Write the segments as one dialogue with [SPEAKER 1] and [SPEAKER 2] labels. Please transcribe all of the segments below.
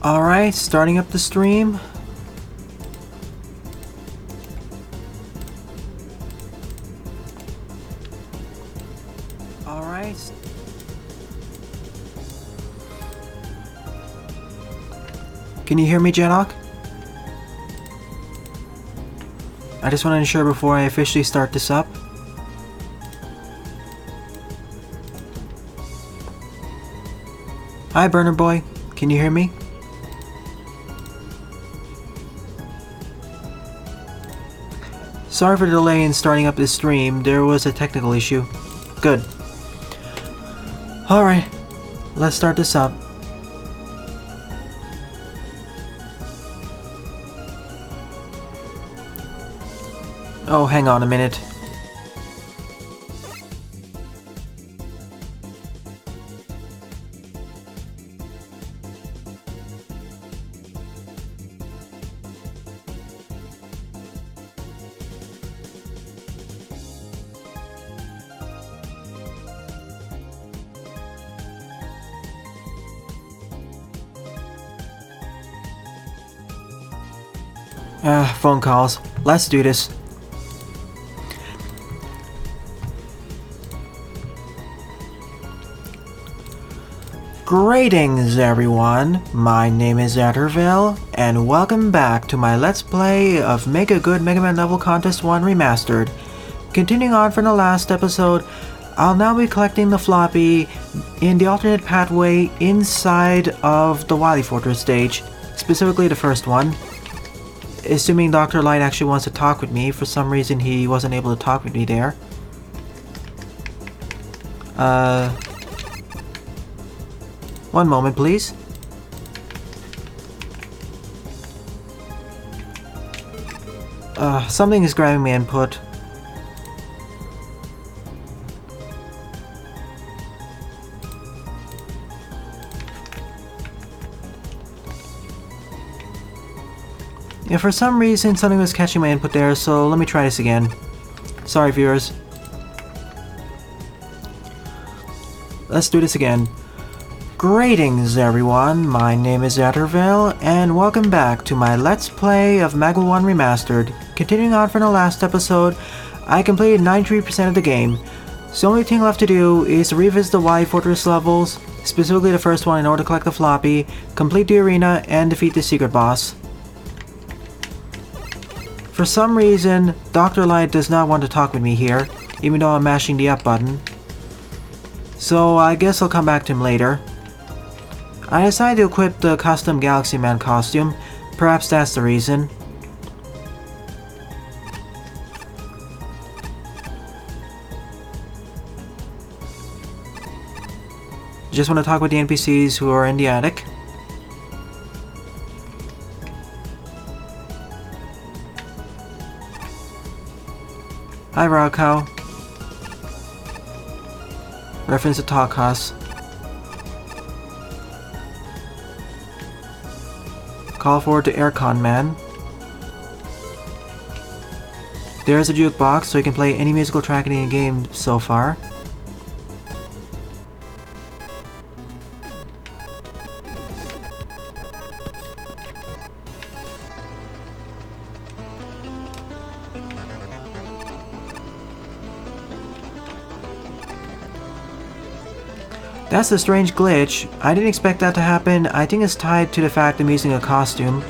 [SPEAKER 1] Alright, starting up the stream. Alright. Can you hear me, Jedok? I just want to ensure before I officially start this up. Hi, Burner Boy. Can you hear me? Sorry for the delay in starting up this stream. There was a technical issue. Good. Alright, let's start this up. Oh, hang on a minute. Phone calls. Let's do this. Greetings everyone, my name is Atterville, and welcome back to my Let's Play of Make a Good Mega Man Level Contest 1 Remastered. Continuing on from the last episode, I'll now be collecting the floppy in the alternate pathway inside of the Wily Fortress stage, specifically the first one. Assuming Dr. Light actually wants to talk with me. For some reason he wasn't able to talk with me there. One moment please. Something is grabbing my input. Yeah, for some reason something was catching my input there, so let me try this again. Sorry viewers. Let's do this again. Greetings everyone, my name is Atterville, and welcome back to my Let's Play of MaGMML1 Remastered. Continuing on from the last episode, I completed 93% of the game. So the only thing left to do is to revisit the Wily Fortress levels, specifically the first one in order to collect the floppy, complete the arena, and defeat the secret boss. For some reason, Dr. Light does not want to talk with me here, even though I'm mashing the up button. So I guess I'll come back to him later. I decided to equip the custom Galaxy Man costume, perhaps that's the reason. Just want to talk with the NPCs who are in the attic. Hi Rocco. Reference to Talkhaus. Call forward to Aircon Man. There's a jukebox so you can play any musical track in the game so far. That's a strange glitch. I didn't expect that to happen. I think it's tied to the fact I'm using a costume.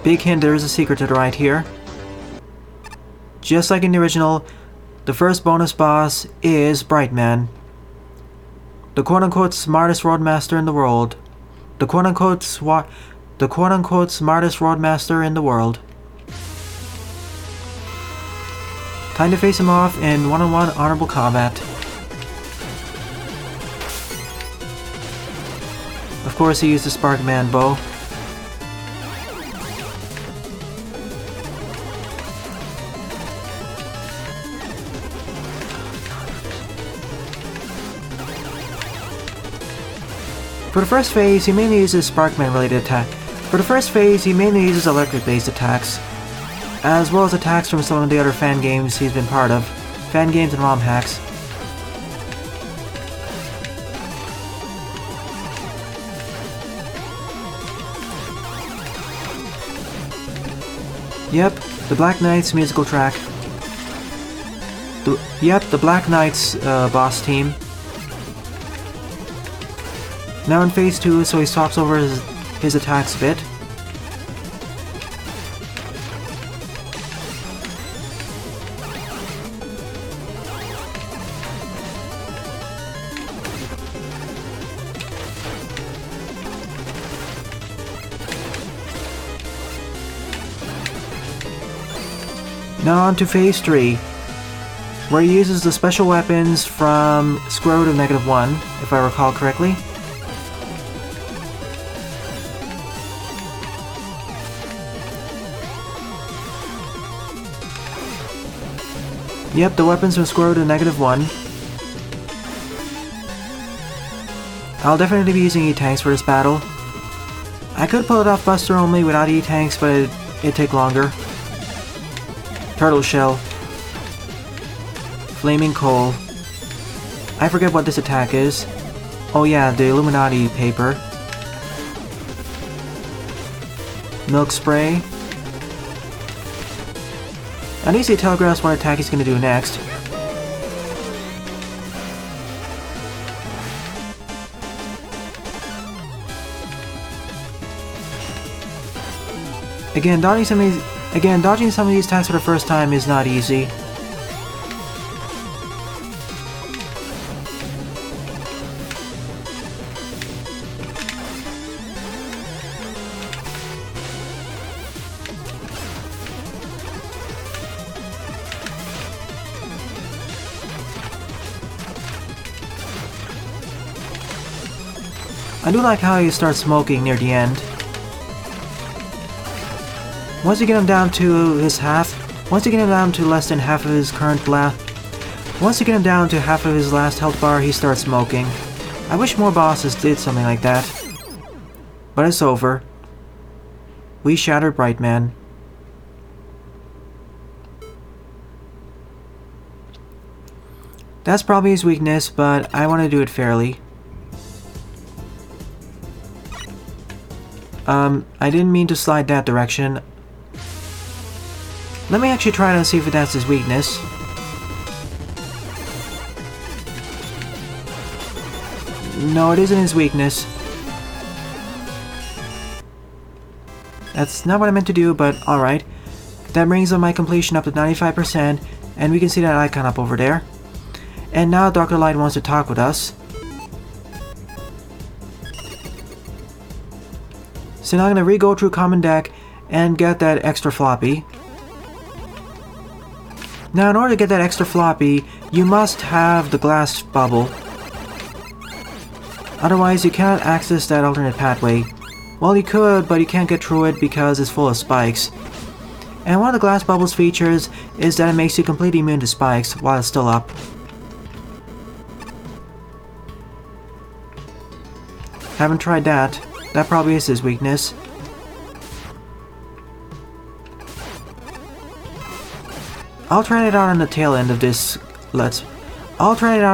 [SPEAKER 1] Big hint, there is a secret to the right here. Just like in the original, the first bonus boss is Brightman. The quote-unquote smartest roadmaster in the world. The quote-unquote smartest roadmaster in the world. Time to face him off in one-on-one honorable combat. Of course he used the Sparkman bow. For the first phase, he mainly uses Sparkman related attack. For the first phase, he mainly uses electric based attacks, as well as attacks from some of the other fan games he's been part of. Fan games and ROM hacks. Yep, the Black Knight's musical track. Yep, the Black Knight's boss team. Now in phase 2, so he swaps over his attacks a bit. Now on to phase 3, where he uses the special weapons from square root of -1, if I recall correctly. Yep, the weapons from square root of -1. I'll definitely be using E-Tanks for this battle. I could pull it off Buster only without E-Tanks, but it'd take longer. Turtle Shell. Flaming Coal. I forget what this attack is. Oh yeah, the Illuminati paper. Milk Spray. At least he telegraphs what attack he's gonna do next. Again, dodging some of these attacks for the first time is not easy. I do like how he starts smoking near the end. Once you get him down to his half, once you get him down to less than half of his once you get him down to half of his last health bar, he starts smoking. I wish more bosses did something like that. But it's over. We shattered Brightman. That's probably his weakness, but I want to do it fairly. I didn't mean to slide that direction. Let me actually try to see if that's his weakness. No, it isn't his weakness. That's not what I meant to do, but alright. That brings my completion up to 95%, and we can see that icon up over there. And now Dr. Light wants to talk with us. So now I'm going to re-go through Common Deck and get that extra floppy. Now in order to get that extra floppy, you must have the glass bubble. Otherwise you cannot access that alternate pathway. Well, you could, but you can't get through it because it's full of spikes. And one of the glass bubble's features is that it makes you completely immune to spikes while it's still up. Haven't tried that. That probably is his weakness. I'll try it out on the tail end of this. I'll try it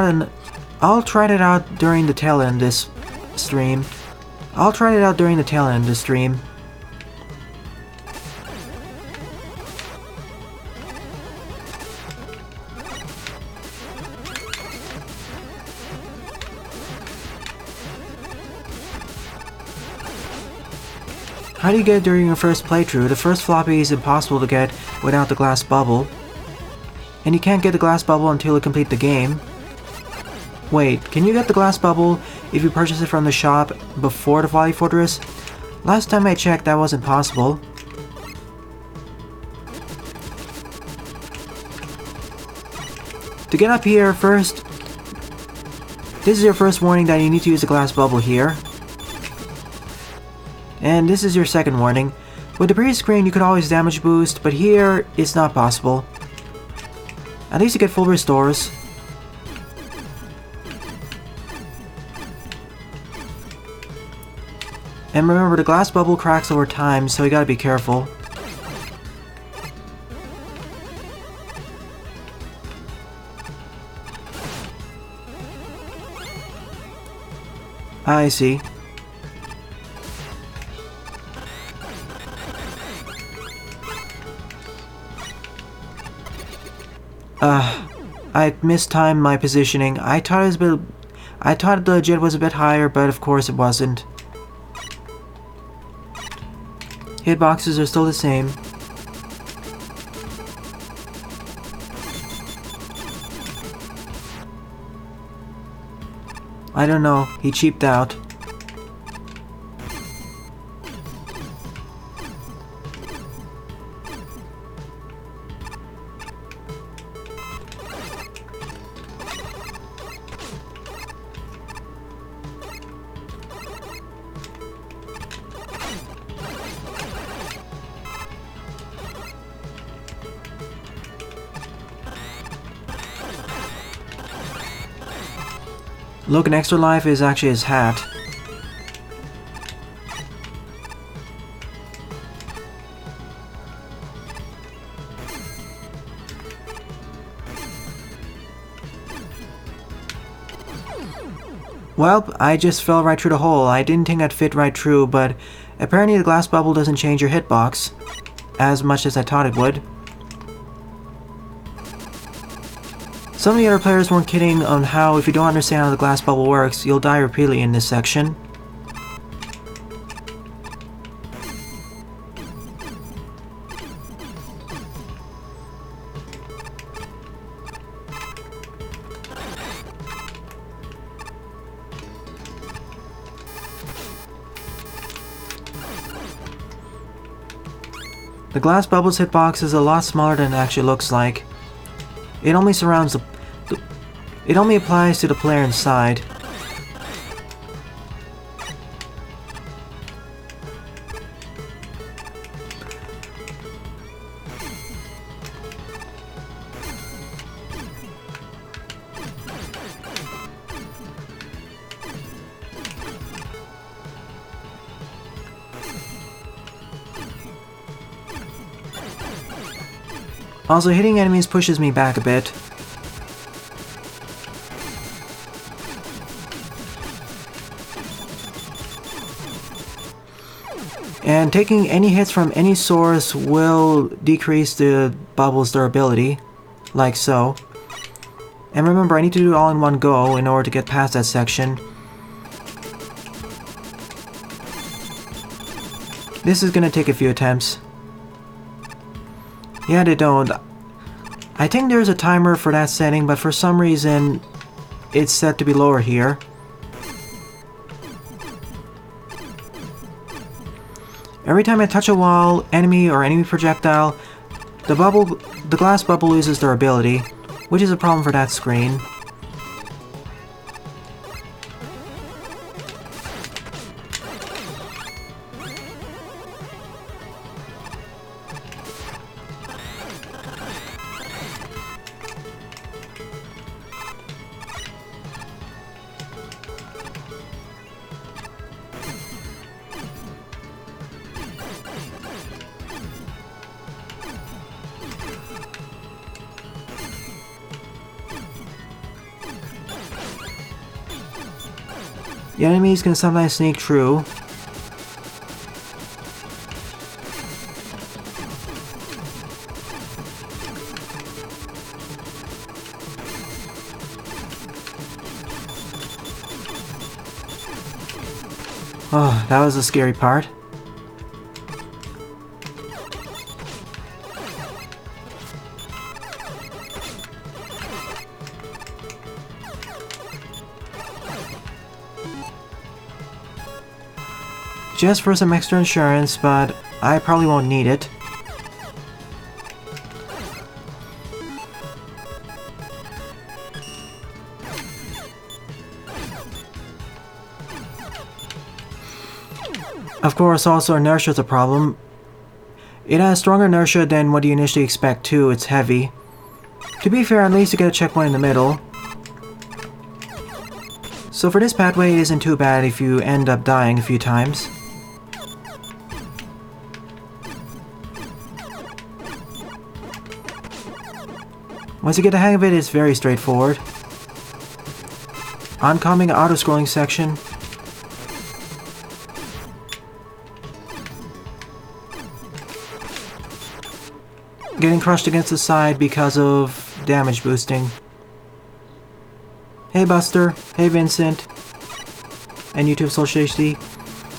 [SPEAKER 1] out during the tail end of this stream. How do you get it during your first playthrough? The first floppy is impossible to get without the glass bubble. And you can't get the glass bubble until you complete the game. Wait, can you get the glass bubble if you purchase it from the shop before the Volley Fortress? Last time I checked, that wasn't possible. To get up here first, this is your first warning that you need to use the glass bubble here. And this is your second warning. With the previous screen you could always damage boost, but here it's not possible. At least you get full restores. And remember, the glass bubble cracks over time, so you gotta be careful. I see. I mistimed my positioning. I thought the jet was a bit higher, but of course it wasn't. Hitboxes are still the same. I don't know, he cheaped out. Look, an extra life is actually his hat. Well, I just fell right through the hole. I didn't think I'd fit right through, but apparently the glass bubble doesn't change your hitbox as much as I thought it would. Some of the other players weren't kidding on how if you don't understand how the glass bubble works, you'll die repeatedly in this section. The glass bubble's hitbox is a lot smaller than it actually looks like. It only surrounds it only applies to the player inside. Also, hitting enemies pushes me back a bit. And taking any hits from any source will decrease the bubble's durability, like so. And remember, I need to do it all in one go in order to get past that section. This is gonna take a few attempts. Yeah, they don't. I think there's a timer for that setting, but for some reason, it's set to be lower here. Every time I touch a wall, enemy, or enemy projectile, the glass bubble loses durability, which is a problem for that screen. The enemies can sometimes sneak through. Oh, that was the scary part. Just for some extra insurance, but I probably won't need it. Of course, also inertia is a problem. It has stronger inertia than what you initially expect too. It's heavy. To be fair, at least you get a checkpoint in the middle. So for this pathway, it isn't too bad if you end up dying a few times. Once you get the hang of it, it's very straightforward. Oncoming auto-scrolling section. Getting crushed against the side because of damage boosting. Hey Buster, hey Vincent, and YouTube Social HD.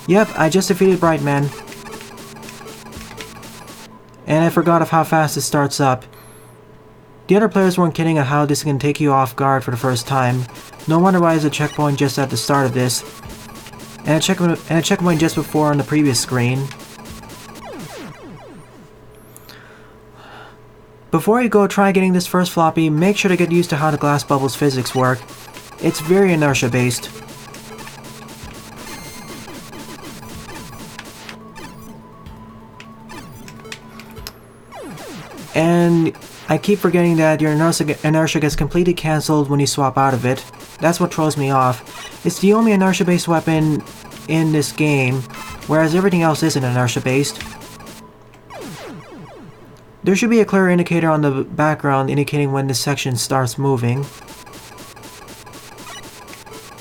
[SPEAKER 1] Yep, I just defeated Brightman. And I forgot of how fast it starts up. The other players weren't kidding on how this can take you off guard for the first time. No wonder why there's a checkpoint just at the start of this. And a checkpoint just before on the previous screen. Before you go try getting this first floppy, make sure to get used to how the glass bubbles physics work. It's very inertia based. And I keep forgetting that your inertia gets completely cancelled when you swap out of it. That's what throws me off. It's the only inertia based weapon in this game, whereas everything else isn't inertia based. There should be a clear indicator on the background indicating when this section starts moving.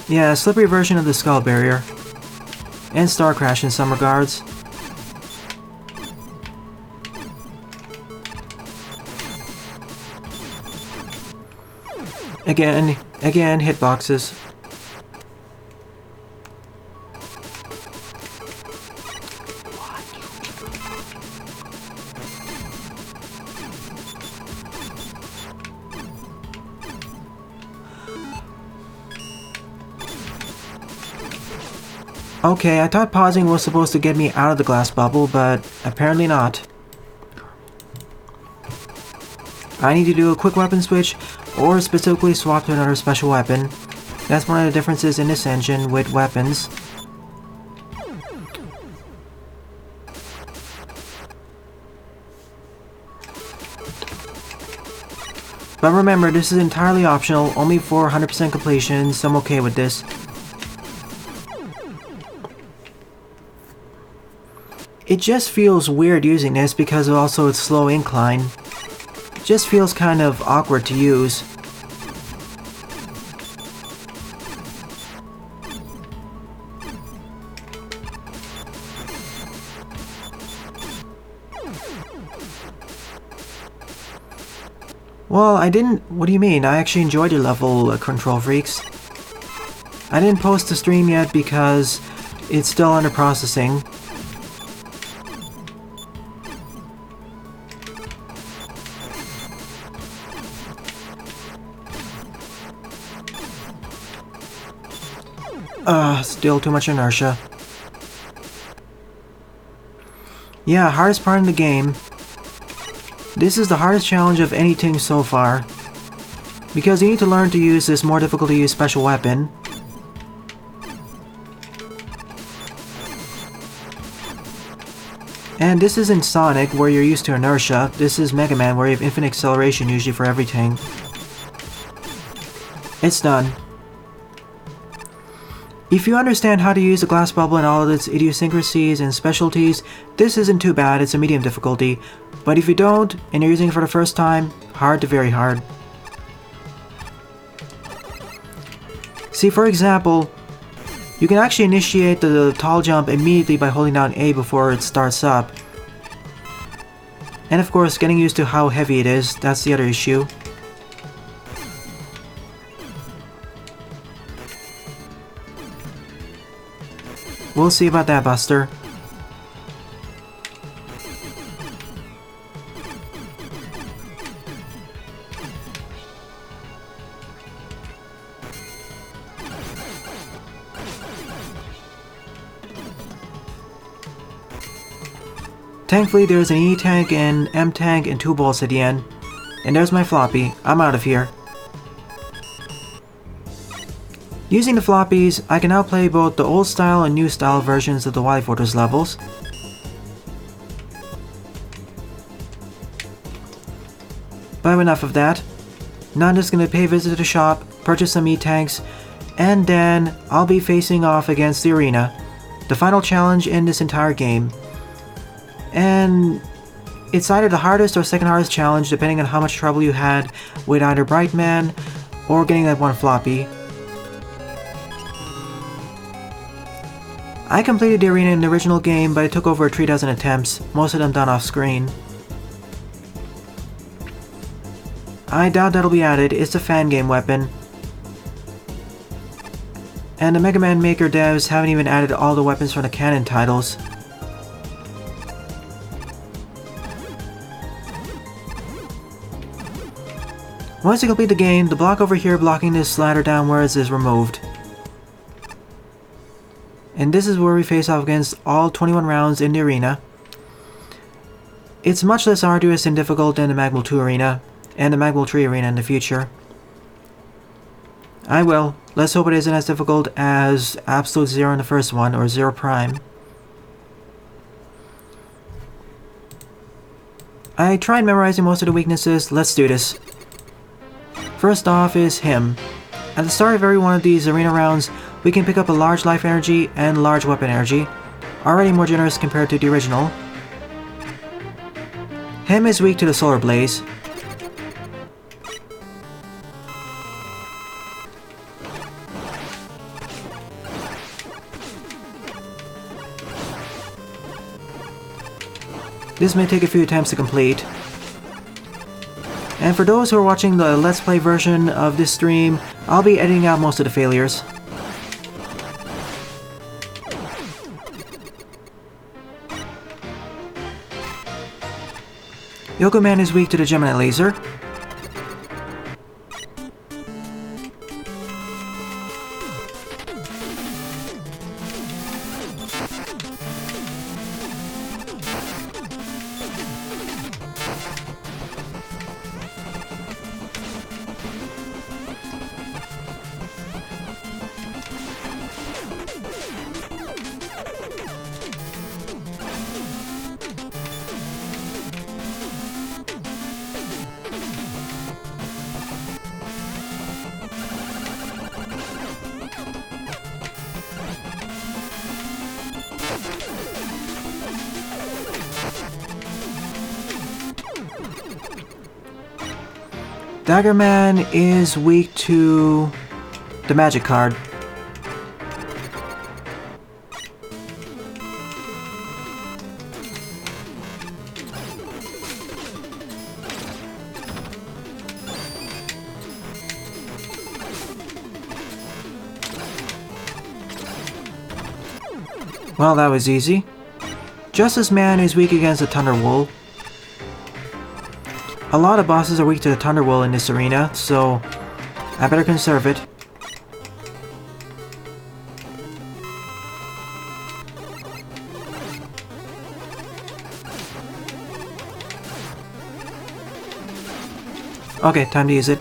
[SPEAKER 1] Yeah, a slippery version of the skull barrier. And Star Crash in some regards. Again, hitboxes. Okay, I thought pausing was supposed to get me out of the glass bubble, but apparently not. I need to do a quick weapon switch, or specifically swap to another special weapon. That's one of the differences in this engine with weapons. But remember, this is entirely optional, only for 100% completion, so I'm okay with this. It just feels weird using this because of also its slow incline. It just feels kind of awkward to use. Well, I didn't... What do you mean? I actually enjoyed your level, Control Freaks. I didn't post the stream yet because it's still under processing. Still too much inertia. Yeah, hardest part in the game. This is the hardest challenge of anything so far. Because you need to learn to use this more difficult to use special weapon. And this isn't Sonic, where you're used to inertia. This is Mega Man, where you have infinite acceleration usually for everything. It's done. If you understand how to use the glass bubble and all of its idiosyncrasies and specialties, this isn't too bad, it's a medium difficulty. But if you don't, and you're using it for the first time, hard to very hard. See, for example, you can actually initiate the tall jump immediately by holding down A before it starts up. And of course, getting used to how heavy it is, that's the other issue. We'll see about that, Buster. Thankfully, there's an E-tank and M-tank and 2 bolts at the end. And there's my floppy. I'm out of here. Using the floppies, I can now play both the old style and new style versions of the Wily Fortress levels. But enough of that. Now I'm just gonna pay a visit to the shop, purchase some E-tanks, and then I'll be facing off against the arena, the final challenge in this entire game. And it's either the hardest or second hardest challenge depending on how much trouble you had with either Brightman or getting that one floppy. I completed the arena in the original game, but it took over 3 dozen attempts, most of them done off screen. I doubt that'll be added, it's a fan game weapon. And the Mega Man Maker devs haven't even added all the weapons from the canon titles. Once you complete the game, the block over here blocking this ladder downwards is removed. And this is where we face off against all 21 rounds in the arena. It's much less arduous and difficult than the MaGMML 2 arena, and the MaGMML 3 arena in the future. Let's hope it isn't as difficult as Absolute Zero in the first one, or Zero Prime. I tried memorizing most of the weaknesses, let's do this. First off is him. At the start of every one of these arena rounds, we can pick up a large life energy and large weapon energy, already more generous compared to the original. Him is weak to the Solar Blaze. This may take a few attempts to complete. And for those who are watching the Let's Play version of this stream, I'll be editing out most of the failures. Yoko Man is weak to the Gemini Laser. Dagger Man is weak to the magic card. Well, that was easy. Justice Man is weak against the Thunder Wool. A lot of bosses are weak to the Thunder Wool in this arena, so I better conserve it. Okay, time to use it.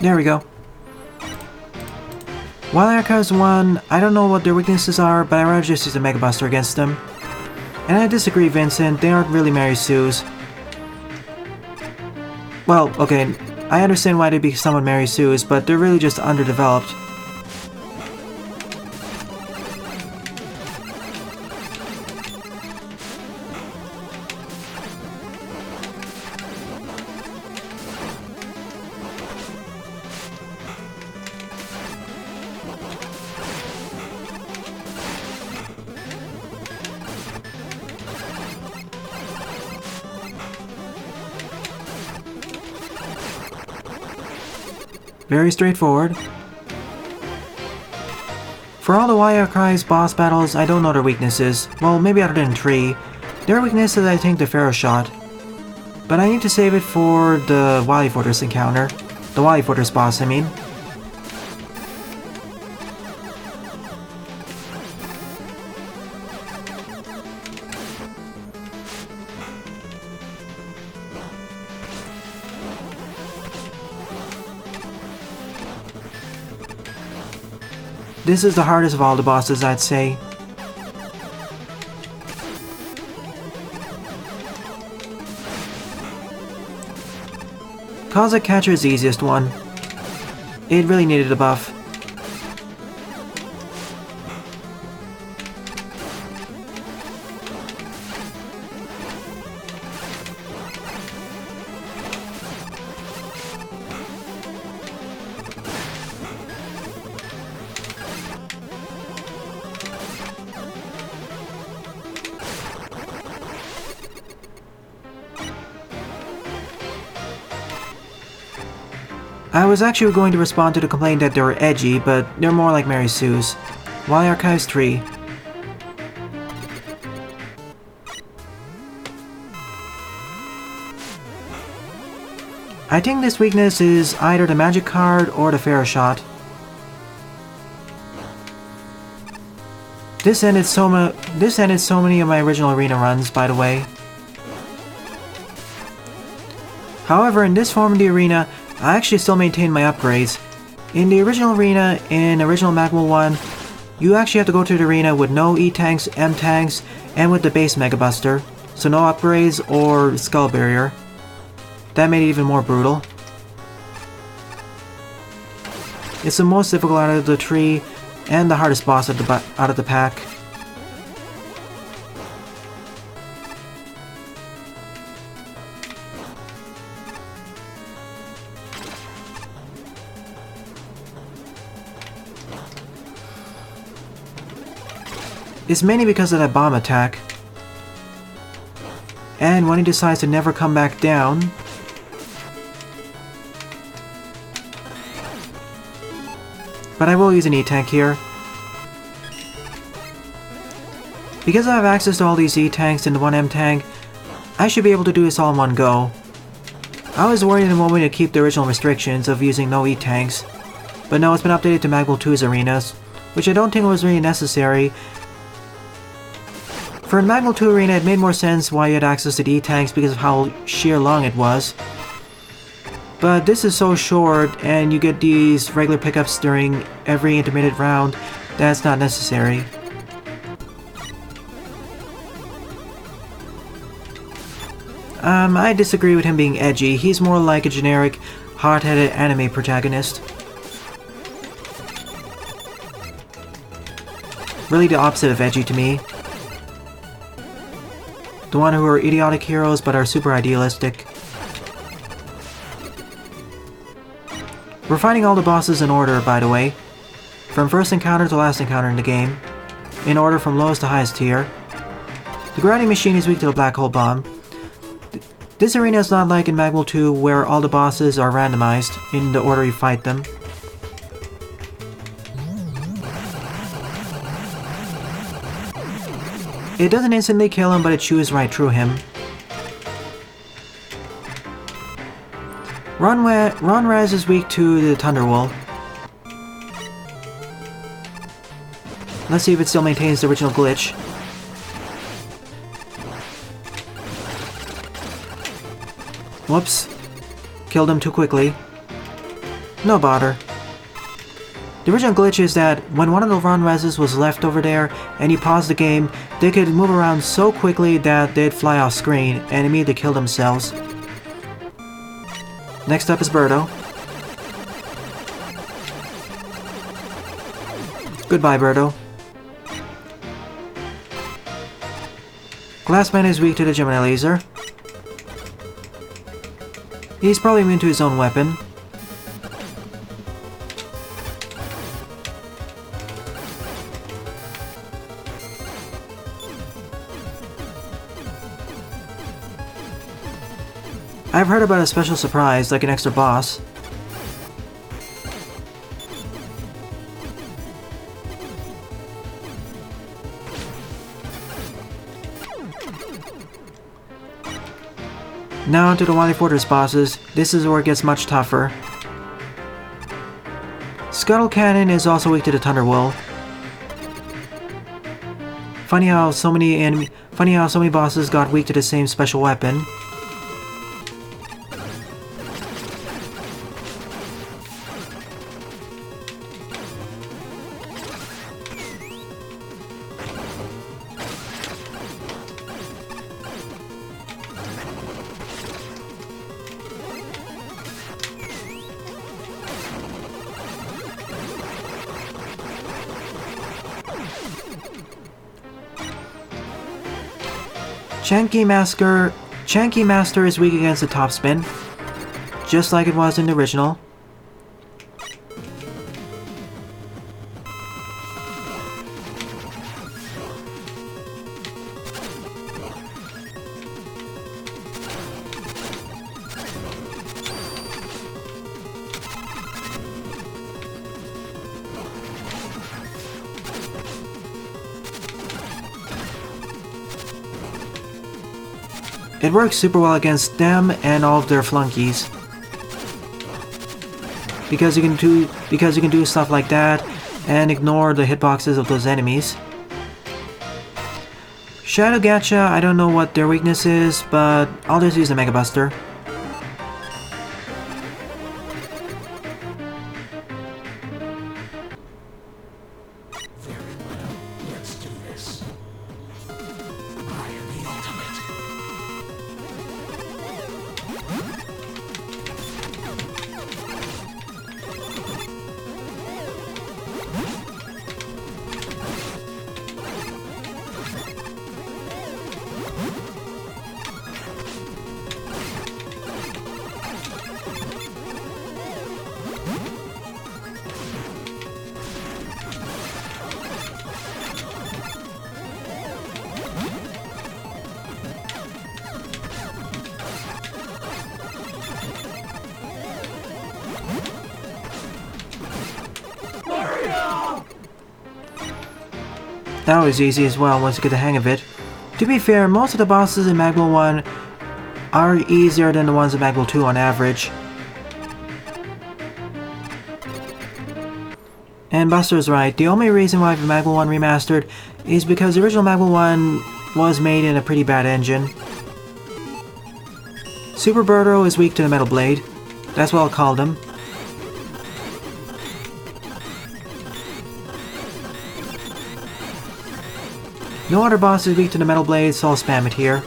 [SPEAKER 1] There we go. While Archives 1, I don't know what their weaknesses are, but I'd rather just use a Mega Buster against them. And I disagree, Vincent, they aren't really Mary Sue's. Well, okay, I understand why they'd be somewhat Mary Sue's, but they're really just underdeveloped. Very straightforward. For all the Y Archives boss battles, I don't know their weaknesses. Well, maybe other than 3. Their weakness is I think the Pharaoh Shot. But I need to save it for the Wily Fortress encounter. The Wily Fortress boss, I mean. This is the hardest of all the bosses, I'd say. Cosmic Catcher is the easiest one. It really needed a buff. I was actually going to respond to the complaint that they were edgy, but they're more like Mary Sue's. Why Archives 3? I think this weakness is either the magic card or the Pharaoh shot. This ended so many of my original arena runs, by the way. However, in this form of the arena, I actually still maintain my upgrades. In the original arena, in original MaGMML1, you actually have to go to the arena with no E-tanks, M-tanks, and with the base Mega Buster, so no upgrades or Skull Barrier. That made it even more brutal. It's the most difficult out of the tree, and the hardest boss out of the pack. It's mainly because of that bomb attack. And when he decides to never come back down, but I will use an E-tank here. Because I have access to all these E-tanks and the 1 M-tank, I should be able to do this all in one go. I was worried in the moment to keep the original restrictions of using no E-tanks, but no, it's been updated to MaGMML2's arenas, which I don't think was really necessary. For a MaGMML2 arena, it made more sense why you had access to the E-tanks because of how sheer long it was. But this is so short, and you get these regular pickups during every intermittent round, that's not necessary. I disagree with him being edgy. He's more like a generic, hard-headed anime protagonist. Really the opposite of edgy to me. The one who are idiotic heroes but are super idealistic. We're fighting all the bosses in order, by the way. From first encounter to last encounter in the game. In order from lowest to highest tier. The grinding machine is weak to the black hole bomb. This arena is not like in MaGMML2 where all the bosses are randomized in the order you fight them. It doesn't instantly kill him, but it chews right through him. Ronrez is weak to the Thunderwolf. Let's see if it still maintains the original glitch. Whoops. Killed him too quickly. No bother. The original glitch is that when one of the Ronrezes was left over there and you paused the game, they could move around so quickly that they'd fly off screen and immediately kill themselves. Next up is Birdo. Goodbye, Birdo. Glassman is weak to the Gemini laser. He's probably immune to his own weapon. I've heard about a special surprise, like an extra boss. Now onto the Wily Fortress bosses. This is where it gets much tougher. Scuttle Cannon is also weak to the Thunderwolf. Funny how so many bosses got weak to the same special weapon. Chanky Master is weak against the top spin, just like it was in the original. It works super well against them and all of their flunkies. Because you can do stuff like that and ignore the hitboxes of those enemies. Shadow Gacha, I don't know what their weakness is, but I'll just use a Mega Buster. That was easy as well once you get the hang of it. To be fair, most of the bosses in MaGMML 1 are easier than the ones in MaGMML 2 on average. And Buster's right, the only reason why MaGMML 1 Remastered is because the original MaGMML 1 was made in a pretty bad engine. Super Birdo is weak to the Metal Blade. That's what I'll call them. No other boss is weak to the Metal Blade, so I'll spam it here.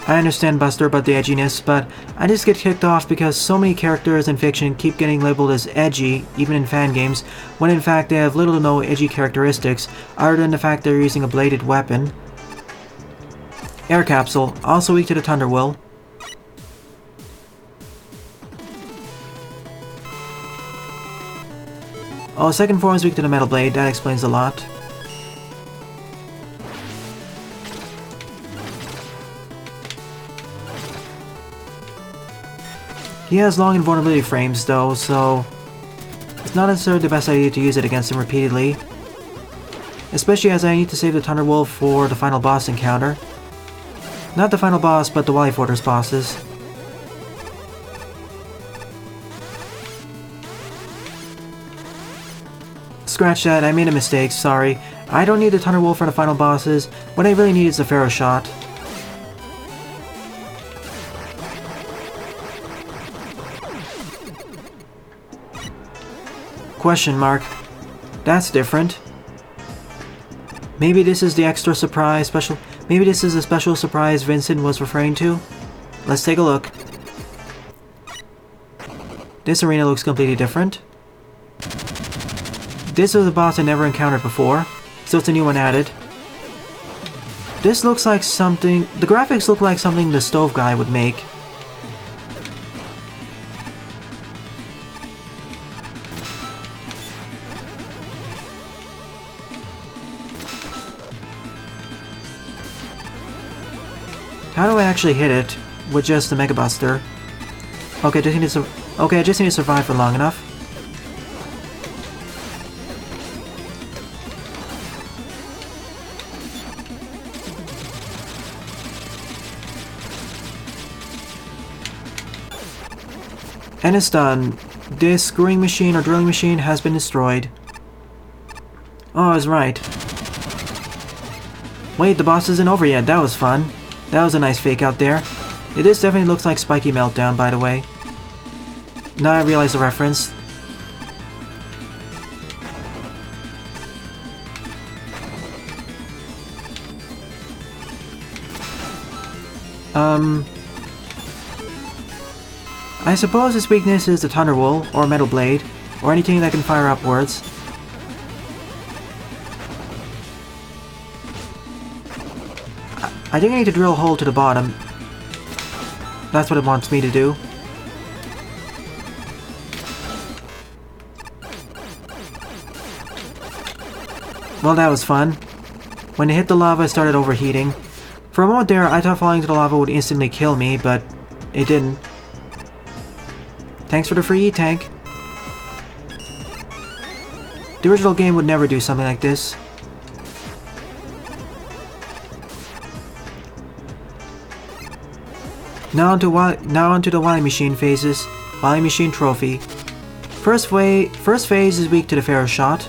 [SPEAKER 1] I understand Buster about the edginess, but I just get kicked off because so many characters in fiction keep getting labeled as edgy, even in fan games, when in fact they have little to no edgy characteristics, other than the fact they're using a bladed weapon. Air Capsule, also weak to the Thunder Will. Oh, second form is weak to the Metal Blade, that explains a lot. He has long invulnerability frames though, so it's not necessarily the best idea to use it against him repeatedly. Especially as I need to save the Thunder Will for the final boss encounter. Not the final boss, but the Wily Fortress bosses. Scratch that, I made a mistake, sorry. I don't need the Thunder Will for the final bosses. What I really need is the Pharaoh Shot. Question mark. That's different. Maybe this is the extra surprise special. Maybe this is a special surprise Vincent was referring to? Let's take a look. This arena looks completely different. This is a boss I never encountered before, so it's a new one added. This looks like something... The graphics look like something the Stove guy would make. How do I actually hit it with just the Mega Buster? Okay, I just need to survive for long enough. And it's done. This screwing machine or drilling machine has been destroyed. Oh, I was right. Wait, the boss isn't over yet. That was fun. That was a nice fake out there. This definitely looks like Spiky Meltdown, by the way. Now I realize the reference. I suppose its weakness is the Thunder Will, or Metal Blade, or anything that can fire upwards. I think I need to drill a hole to the bottom. That's what it wants me to do. Well, that was fun. When it hit the lava, it started overheating. For a moment there, I thought falling to the lava would instantly kill me, but it didn't. Thanks for the free E-tank. The original game would never do something like this. Now onto the Wily Machine phases. Wily Machine Trophy. First phase is weak to the Pharaoh shot.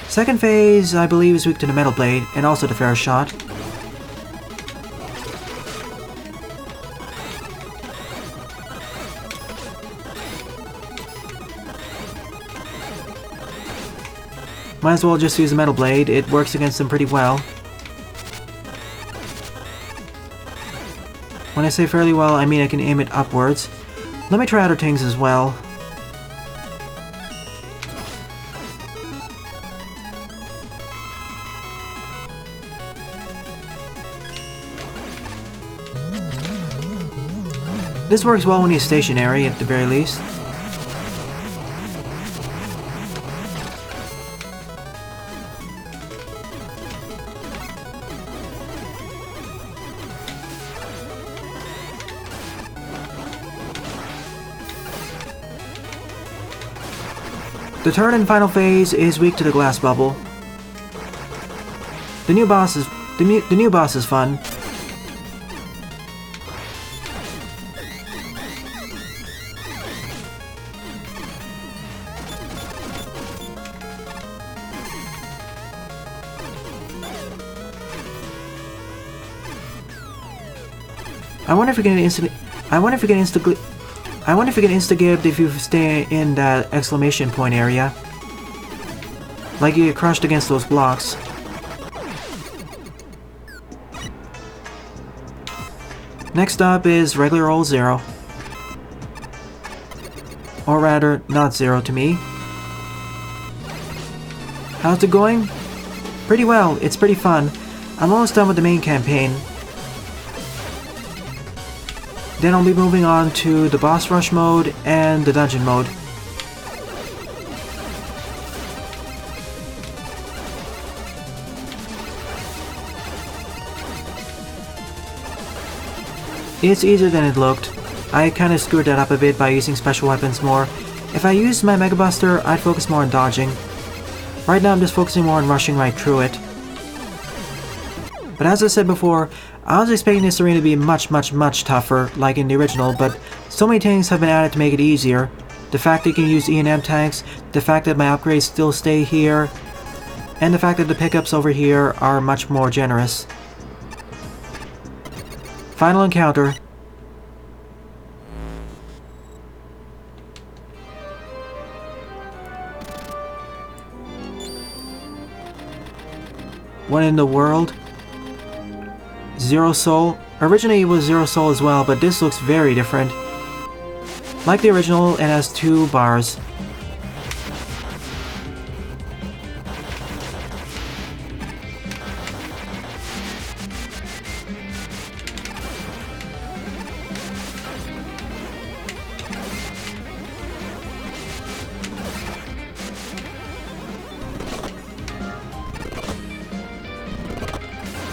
[SPEAKER 1] Second phase, I believe, is weak to the Metal Blade and also the Pharaoh shot. Might as well just use the Metal Blade, it works against them pretty well. When I say fairly well, I mean I can aim it upwards. Let me try other things as well. This works well when he's stationary, at the very least. The third and final phase is weak to the glass bubble. The new boss is fun. I wonder if you can insta-gift if you stay in that exclamation point area. Like you get crushed against those blocks. Next up is regular old Zero. Or rather, not Zero to me. How's it going? Pretty well, it's pretty fun. I'm almost done with the main campaign. Then I'll be moving on to the boss rush mode and the dungeon mode. It's easier than it looked. I kinda screwed that up a bit by using special weapons more. If I used my Mega Buster, I'd focus more on dodging. Right now I'm just focusing more on rushing right through it. But as I said before, I was expecting this arena to be much tougher, like in the original, but so many things have been added to make it easier. The fact that you can use E&M tanks, the fact that my upgrades still stay here, and the fact that the pickups over here are much more generous. Final encounter. What in the world? Zero Soul. Originally it was Zero Soul as well, but this looks very different. Like the original, it has 2 bars.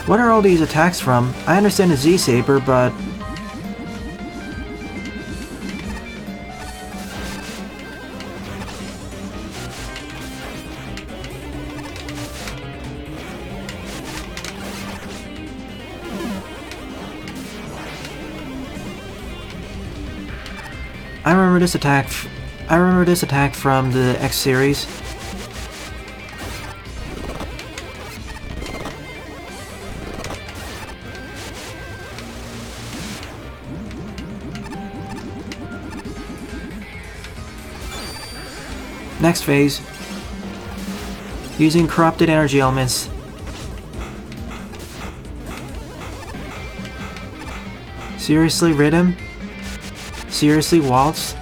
[SPEAKER 1] What are all these attacks from? I understand the Z-Saber, but... I remember this attack from the X series. Next phase. Using corrupted energy elements. Seriously, Rhythm? Seriously, Waltz?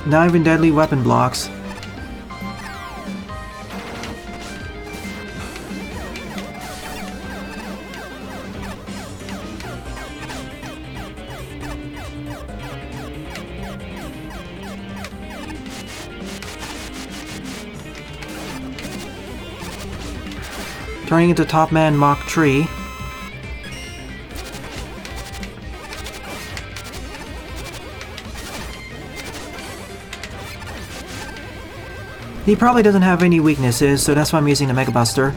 [SPEAKER 1] Not even deadly weapon blocks. turning into Top Man Mach 3. He probably doesn't have any weaknesses, so that's why I'm using the Mega Buster.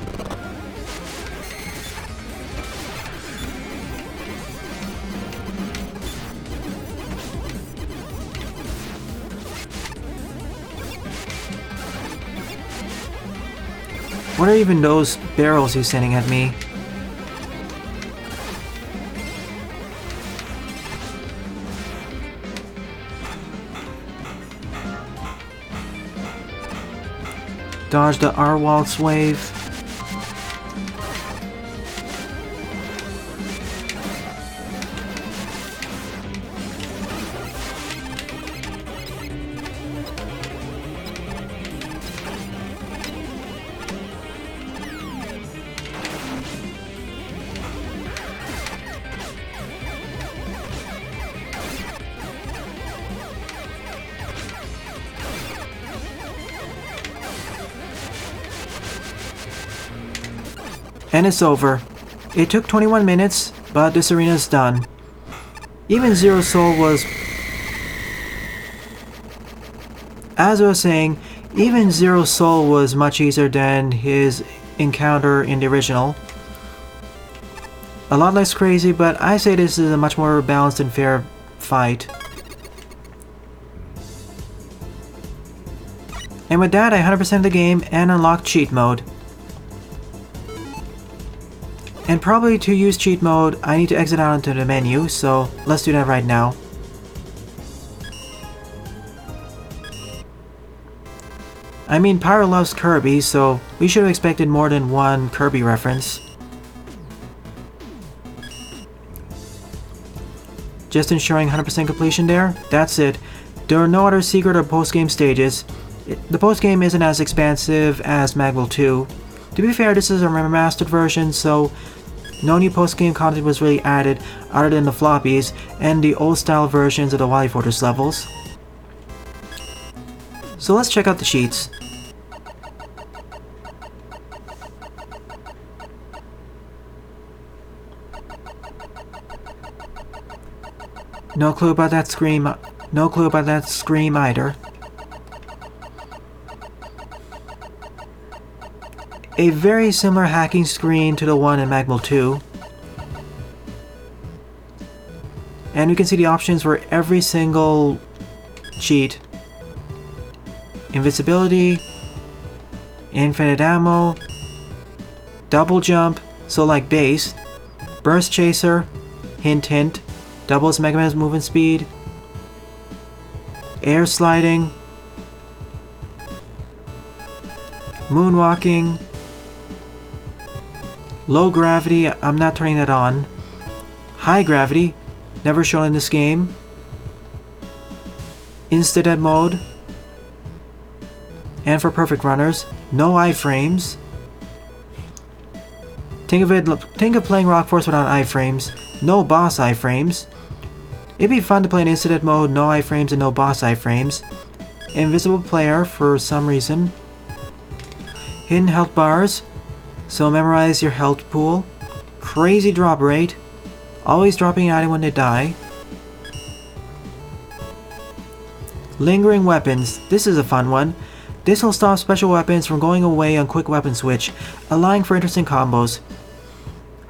[SPEAKER 1] What are even those barrels he's sending at me? Dodge the R-Waltz wave. And it's over. It took 21 minutes, but this arena's done. Even Zero Soul was... As I was saying, even Zero Soul was much easier than his encounter in the original. A lot less crazy, but I say this is a much more balanced and fair fight. And with that, I 100% the game and unlocked cheat mode. And probably to use cheat mode, I need to exit out into the menu, so let's do that right now. I mean, Pyro loves Kirby, so we should have expected more than one Kirby reference. Just ensuring 100% completion there, that's it. There are no other secret or post-game stages. The post-game isn't as expansive as MaGMML 2. To be fair, this is a remastered version, so no new post-game content was really added other than the floppies and the old-style versions of the Wily Fortress levels. So let's check out the cheats. No clue about that scream. No clue about that scream either. A very similar hacking screen to the one in MaGMML 2. And we can see the options for every single cheat. Invincibility, infinite ammo, double jump, so like base, burst chaser, hint hint, doubles Mega Man's movement speed, air sliding, moonwalking, low gravity, I'm not turning that on, high gravity, never shown in this game, insta-dead mode, and for perfect runners, no iframes. Think of playing Rock Force without iframes, no boss iframes. It'd be fun to play in insta-dead mode, no iframes and no boss iframes. Invisible player for some reason. Hidden health bars, so memorize your health pool. Crazy drop rate, always dropping an item when they die. Lingering weapons, this is a fun one. This will stop special weapons from going away on quick weapon switch, allowing for interesting combos.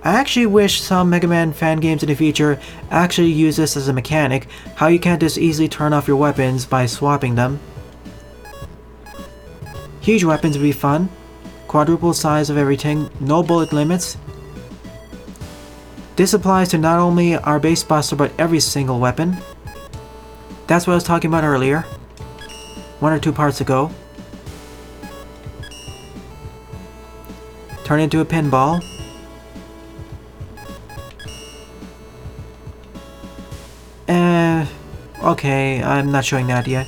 [SPEAKER 1] I actually wish some Mega Man fan games in the future actually use this as a mechanic, how you can't just easily turn off your weapons by swapping them. Huge weapons would be fun. Quadruple size of everything, no bullet limits. This applies to not only our base buster but every single weapon. That's what I was talking about earlier, 1 or 2 parts ago. Turn into a pinball. Okay, I'm not showing that yet.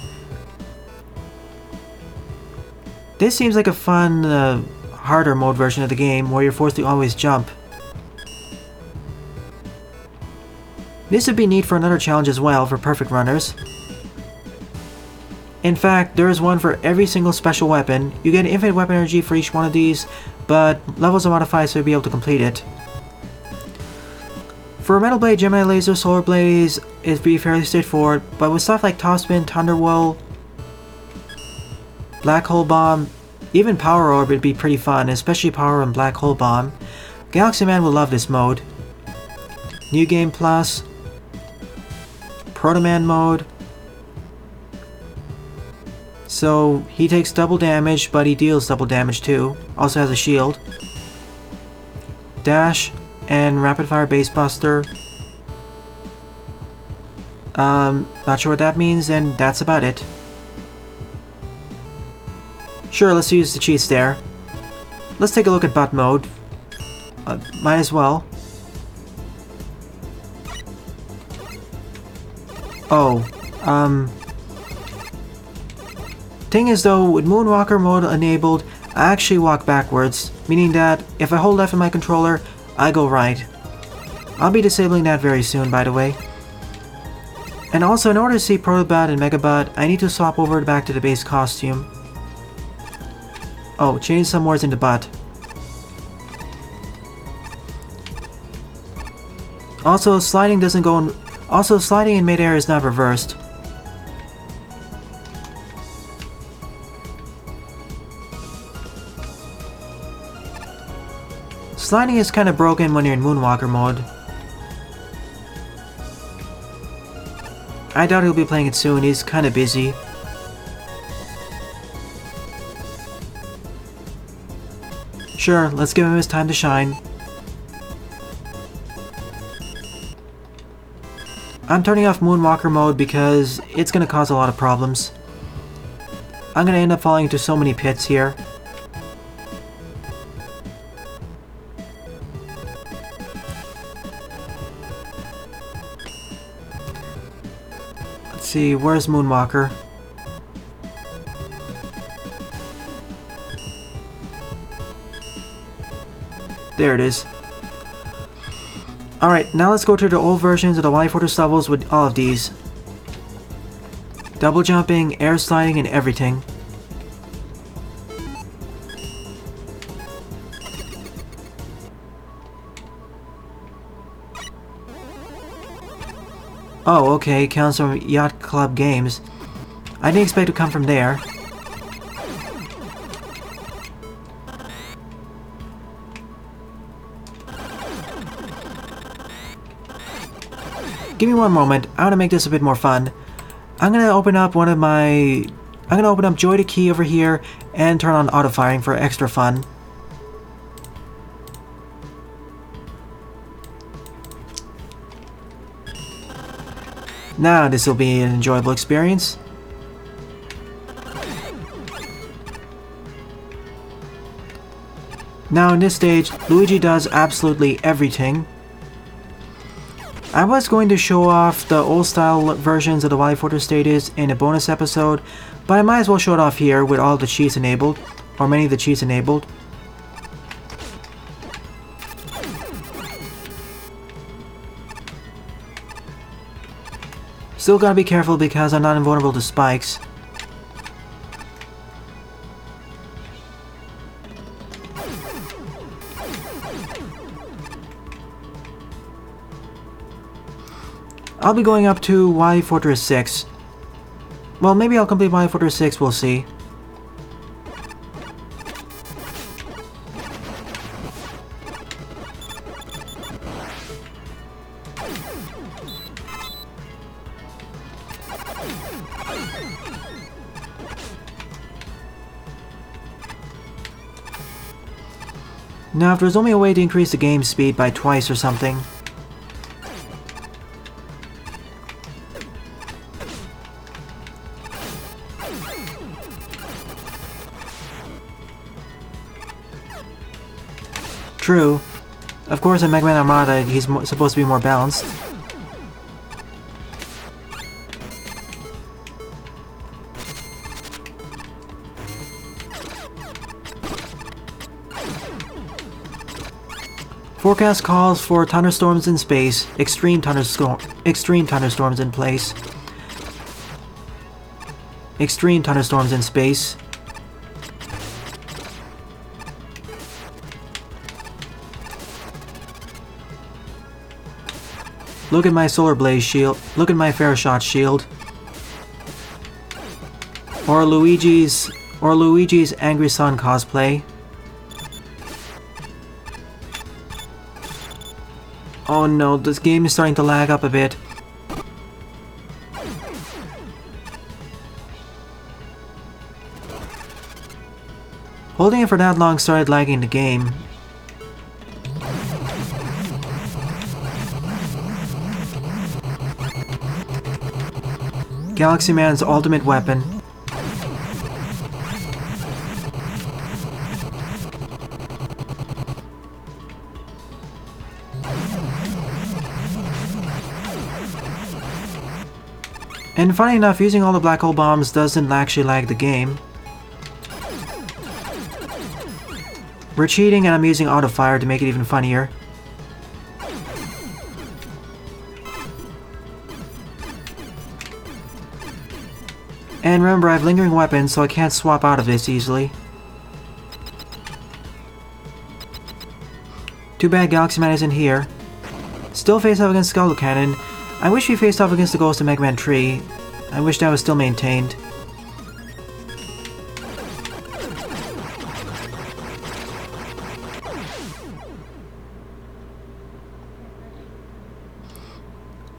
[SPEAKER 1] This seems like a fun, harder mode version of the game where you're forced to always jump. This would be neat for another challenge as well for perfect runners. In fact, there is one for every single special weapon. You get infinite weapon energy for each one of these, but levels are modified so you'll be able to complete it. For Metal Blade, Gemini Laser, Solar Blaze is be fairly straightforward, but with stuff like Topspin, Thunderwhirl, Black Hole Bomb, even Power Orb would be pretty fun, especially Power and Black Hole Bomb. Galaxy Man will love this mode. New Game Plus, Proto Man mode. So he takes double damage, but he deals double damage too. Also has a shield. Dash and Rapid Fire Base Buster. Not sure what that means, and that's about it. Sure, let's use the cheats there. Let's take a look at bot mode. Might as well. Oh, thing is though, with Moonwalker mode enabled, I actually walk backwards, meaning that if I hold left on my controller, I go right. I'll be disabling that very soon, by the way. And also, in order to see Protobot and Megabot, I need to swap over back to the base costume. Oh, change some words into bot. Also, sliding doesn't go in... Also, sliding in midair is not reversed. Sliding is kind of broken when you're in Moonwalker mode. I doubt he'll be playing it soon, he's kind of busy. Sure, let's give him his time to shine. I'm turning off Moonwalker mode because it's gonna cause a lot of problems. I'm gonna end up falling into so many pits here. Let's see, where's Moonwalker? There it is. Alright, now let's go to the old versions of the Y Fortress levels with all of these. Double jumping, air sliding, and everything. Oh, okay, counts from Yacht Club Games. I didn't expect to come from there. Give me one moment, I want to make this a bit more fun. I'm gonna open up Joy to Key over here and turn on auto firing for extra fun. Now this will be an enjoyable experience. Now in this stage, Luigi does absolutely everything. I was going to show off the old style versions of the Y Fortress stages in a bonus episode, but I might as well show it off here with all the cheats enabled, or many of the cheats enabled. Still gotta be careful because I'm not invulnerable to spikes. I'll be going up to Y Fortress 6. Well, maybe I'll complete Y Fortress 6, we'll see. Now, if there's only a way to increase the game speed by twice or something. True. Of course, in Mega Man Armada, he's supposed to be more balanced. Forecast calls for thunderstorms in space, extreme thunderstorms in place. Extreme thunderstorms in space. Look at my solar blaze shield. Look at my fair shot shield. Or Luigi's angry sun cosplay. Oh no, this game is starting to lag up a bit. Holding it for that long started lagging the game. Galaxy Man's ultimate weapon. And funny enough, using all the black hole bombs doesn't actually lag the game. We're cheating and I'm using auto fire to make it even funnier. And remember, I have lingering weapons, so I can't swap out of this easily. Too bad Galaxy Man isn't here. Still face off against Skull Cannon. I wish we faced off against the Ghost of Mega Man 3. I wish that was still maintained.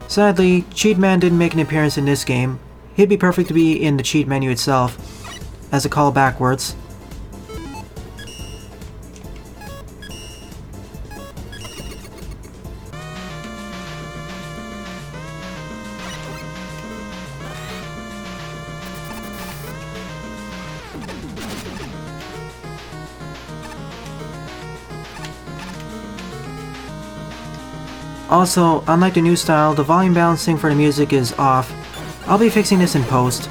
[SPEAKER 1] Sadly, Cheat Man didn't make an appearance in this game. He'd be perfect to be in the cheat menu itself, as a call backwards. Also, unlike the new style, the volume balancing for the music is off. I'll be fixing this in post.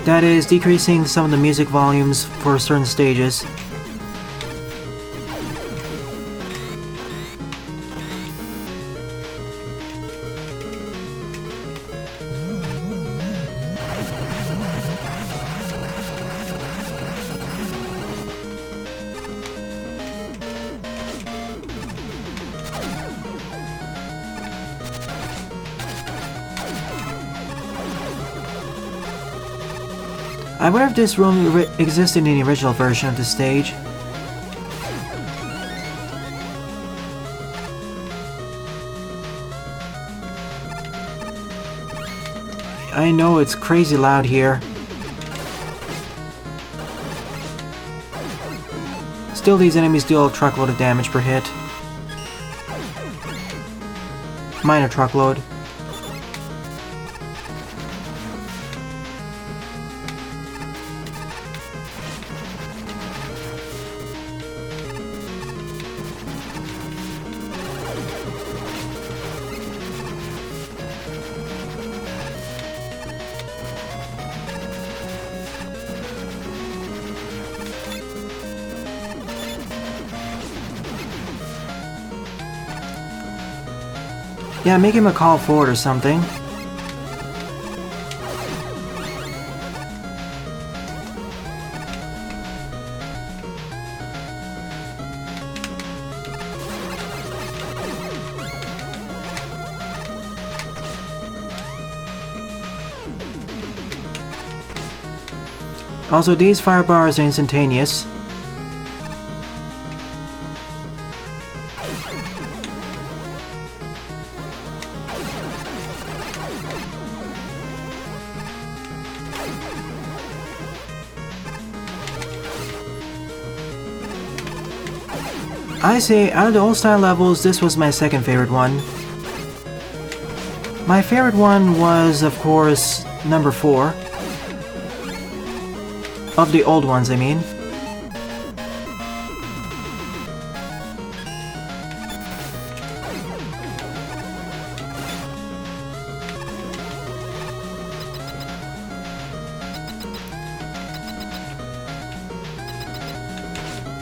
[SPEAKER 1] That is, decreasing some of the music volumes for certain stages. I wonder if this room existed in the original version of the stage. I know it's crazy loud here. Still, these enemies deal a truckload of damage per hit. Minor truckload. Yeah, make him a call forward or something. Also, these fire bars are instantaneous. I say, out of the old style levels, this was my second favorite one. My favorite one was, of course, number 4. Of the old ones, I mean.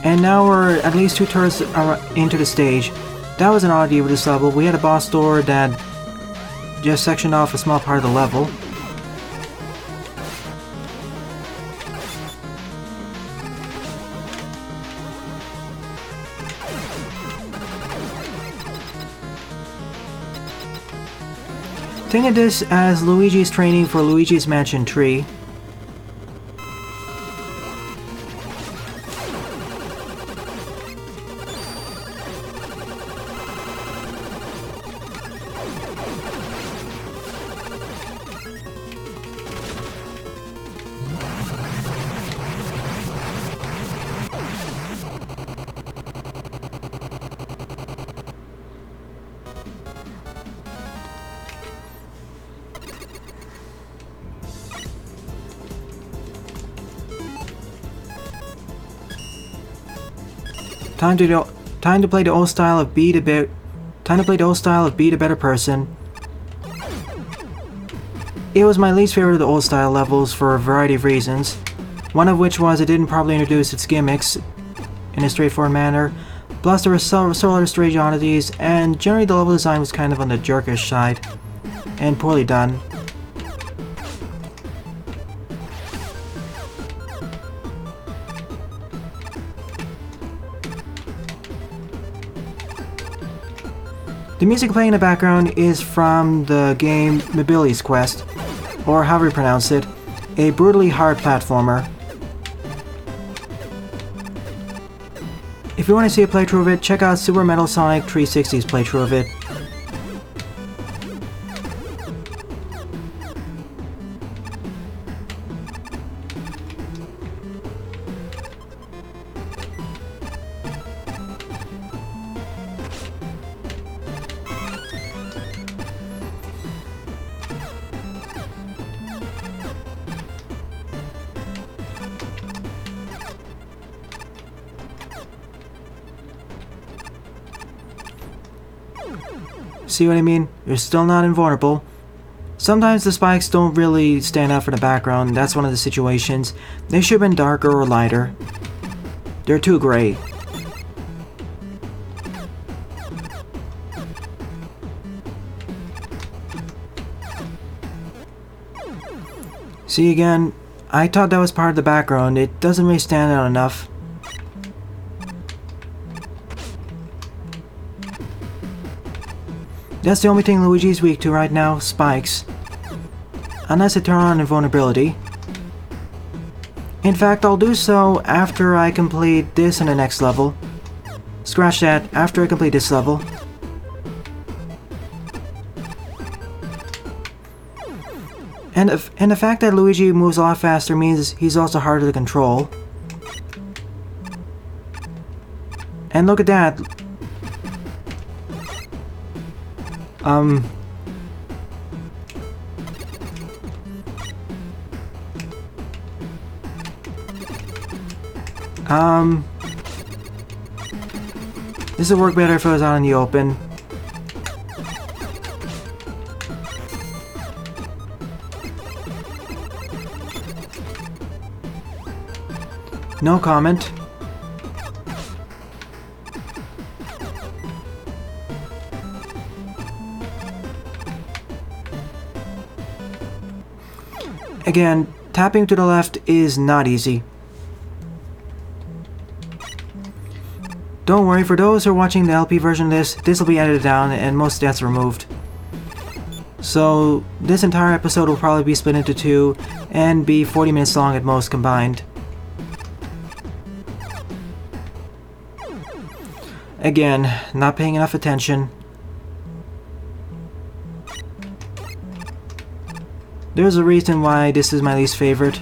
[SPEAKER 1] And now we're at least 2 turns into the stage. That was an oddity with this level. We had a boss door that just sectioned off a small part of the level. Think of this as Luigi's training for Luigi's Mansion 3. Time to play the old style of be the better person. It was my least favorite of the old style levels for a variety of reasons. One of which was it didn't properly introduce its gimmicks in a straightforward manner. Plus there were several other strange oddities, and generally the level design was kind of on the jerkish side and poorly done. The music playing in the background is from the game Mobility's Quest, or however you pronounce it, a brutally hard platformer. If you want to see a playthrough of it, check out Super Metal Sonic 360's playthrough of it. See what I mean? You're still not invulnerable. Sometimes the spikes don't really stand out from the background, that's one of the situations. They should have been darker or lighter. They're too gray. See again, I thought that was part of the background, it doesn't really stand out enough. That's the only thing Luigi's weak to right now, spikes. Unless I turn on invulnerability. In fact, I'll do so after I complete this in the next level. Scratch that, after I complete this level. And the fact that Luigi moves a lot faster means he's also harder to control. And look at that. This would work better if it was out in the open. No comment. Again, tapping to the left is not easy. Don't worry, for those who are watching the LP version of this will be edited down and most deaths removed. So, this entire episode will probably be split into two and be 40 minutes long at most combined. Again, not paying enough attention. There's a reason why this is my least favorite.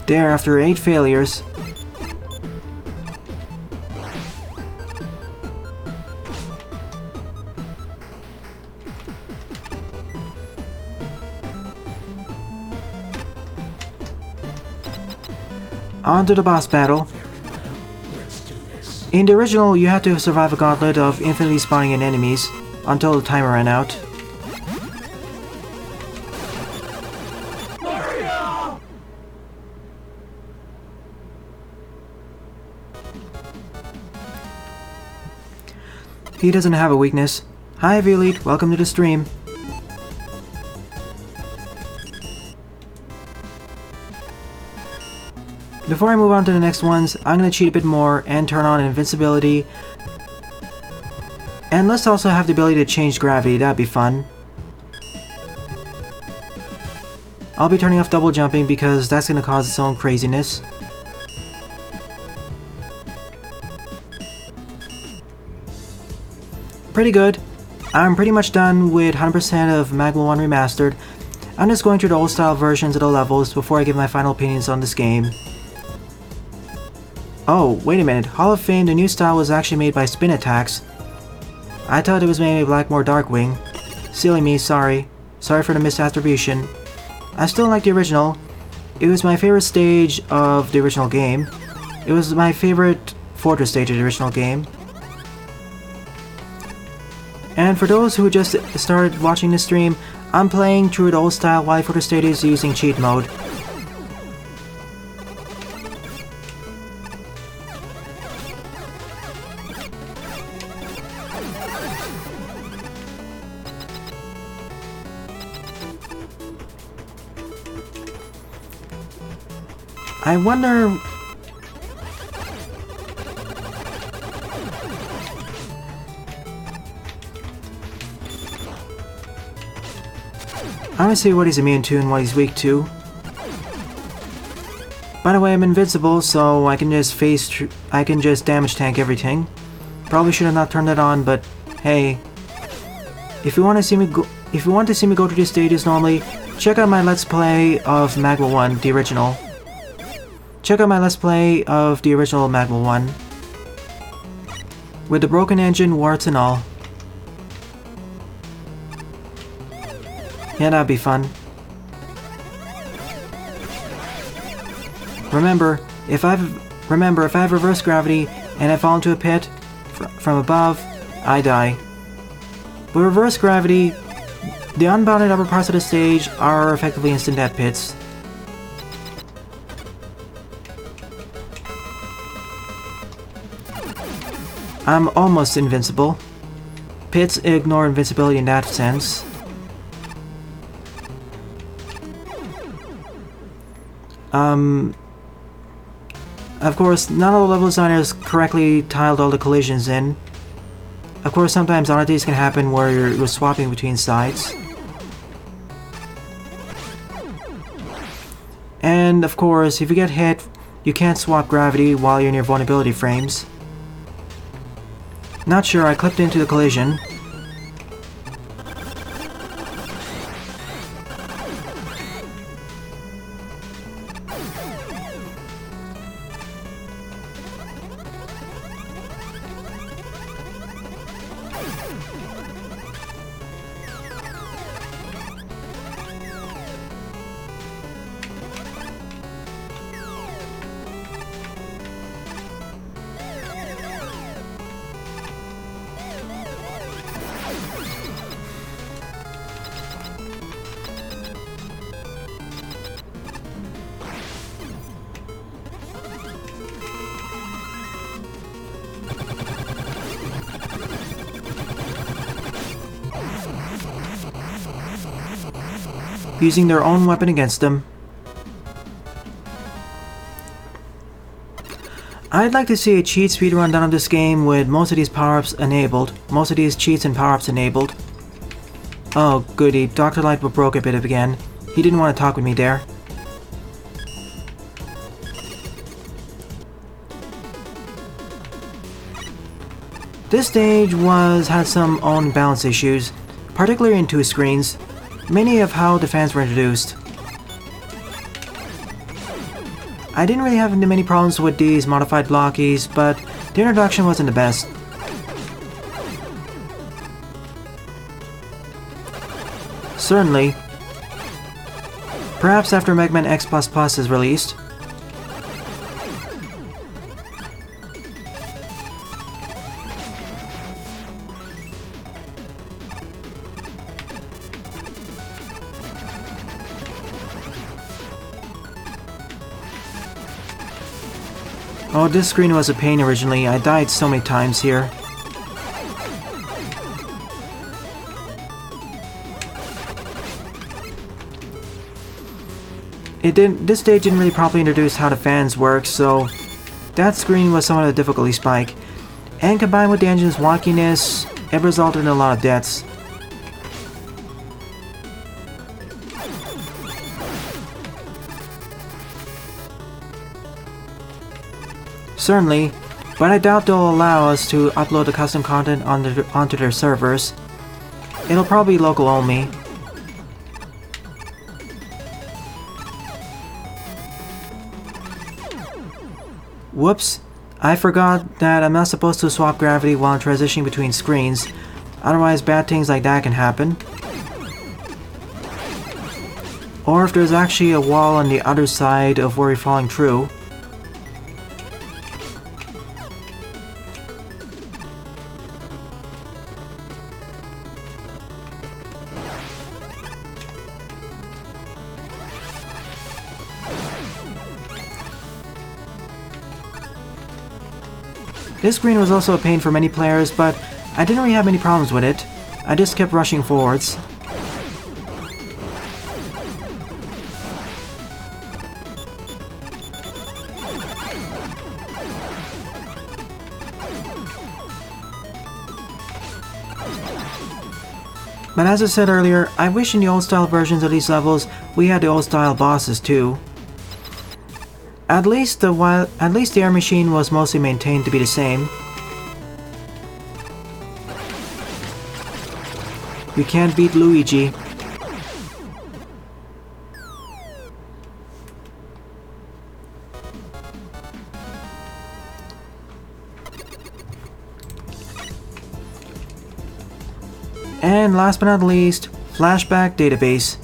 [SPEAKER 1] There, after 8 failures. On to the boss battle. In the original, you had to survive a gauntlet of infinitely spawning in enemies until the timer ran out. He doesn't have a weakness. Hi V-Elite, welcome to the stream. Before I move on to the next ones, I'm gonna cheat a bit more and turn on invincibility. And let's also have the ability to change gravity, that'd be fun. I'll be turning off double jumping because that's gonna cause its own craziness. Pretty good. I'm pretty much done with 100% of MaGMML1 Remastered. I'm just going through the old style versions of the levels before I give my final opinions on this game. Oh, wait a minute. Hall of Fame, the new style was actually made by Spin Attacks. I thought it was made by Blackmore Darkwing. Silly me, sorry. Sorry for the misattribution. I still like the original. It was my favorite stage of the original game. It was my favorite Fortress stage of the original game. And for those who just started watching the stream, I'm playing through the old style Wily Fortress stages using cheat mode. I wonder... I want to see what he's immune to and what he's weak to. By the way, I'm invincible, so I can just damage tank everything. Probably should have not turned that on, but hey, if you want to see me go through these stages normally, check out my Let's Play of MaGMML1, the original. Check out my Let's Play of the original MaGMML1 with the broken engine, warts and all. Yeah, that'd be fun. Remember, if I have reverse gravity and I fall into a pit from above, I die. With reverse gravity, the unbounded upper parts of the stage are effectively instant death pits. I'm almost invincible. Pits ignore invincibility in that sense. Of course, not all the level designers correctly tiled all the collisions in. Of course, sometimes oddities can happen where you're swapping between sides. And of course, if you get hit, you can't swap gravity while you're in your vulnerability frames. Not sure, I clipped into the collision. Using their own weapon against them. I'd like to see a cheat speedrun done of this game with most of these power-ups enabled. Most of these cheats and power-ups enabled. Oh goody, Dr. Lightwood broke a bit again. He didn't want to talk with me there. This stage had some own balance issues, particularly in two screens. Many of how the fans were introduced. I didn't really have many problems with these modified blockies, but the introduction wasn't the best. Certainly. Perhaps after Mega Man X++ is released. Oh, this screen was a pain originally. I died so many times here. This stage didn't really properly introduce how the fans work, so that screen was somewhat of a difficulty spike. And combined with the engine's wonkiness, it resulted in a lot of deaths. Certainly, but I doubt they'll allow us to upload the custom content onto their servers. It'll probably be local only. Whoops, I forgot that I'm not supposed to swap gravity while transitioning between screens, otherwise bad things like that can happen. Or if there's actually a wall on the other side of where you're falling through. This screen was also a pain for many players, but I didn't really have many problems with it. I just kept rushing forwards. But as I said earlier, I wish in the old style versions of these levels we had the old style bosses too. At least the air machine was mostly maintained to be the same. You can't beat Luigi. And last but not least, flashback database.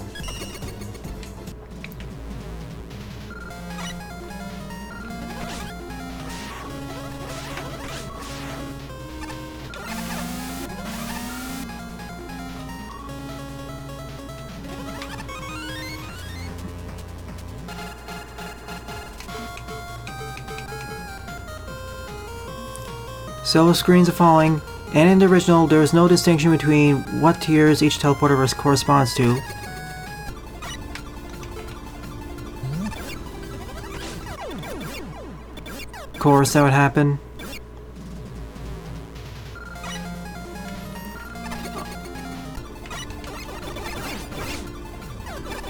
[SPEAKER 1] So screens are falling, and in the original there is no distinction between what tiers each teleporter corresponds to. Of course that would happen.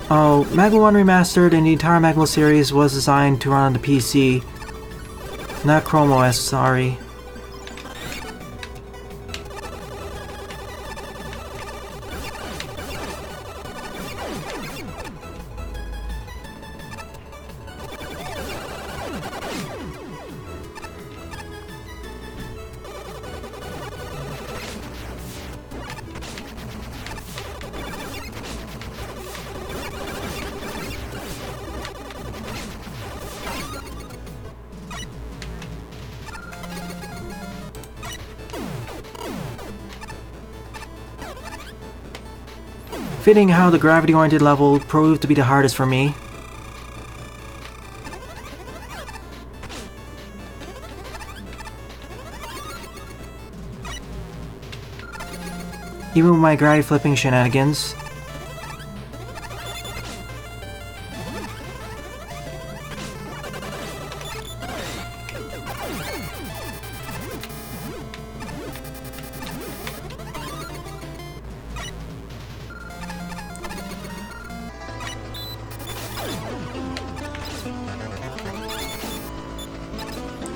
[SPEAKER 1] Oh, MaGMML1 Remastered and the entire MaGMML series was designed to run on the PC, not Chrome OS, sorry. Fitting how the gravity-oriented level proved to be the hardest for me. Even with my gravity flipping shenanigans.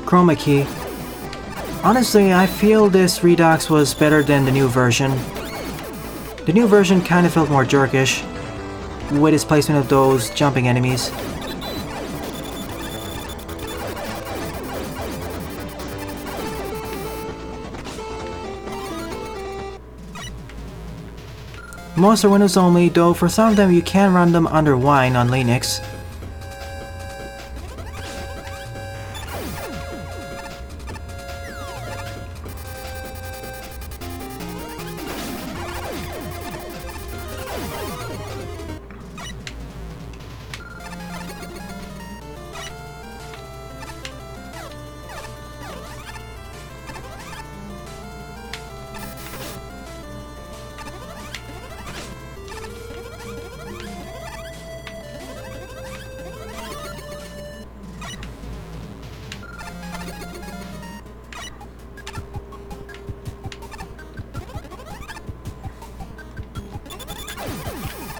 [SPEAKER 1] Chroma key. Honestly, I feel this Redux was better than the new version. The new version kind of felt more jerkish, with its placement of those jumping enemies. Most are Windows only, though for some of them you can run them under Wine on Linux.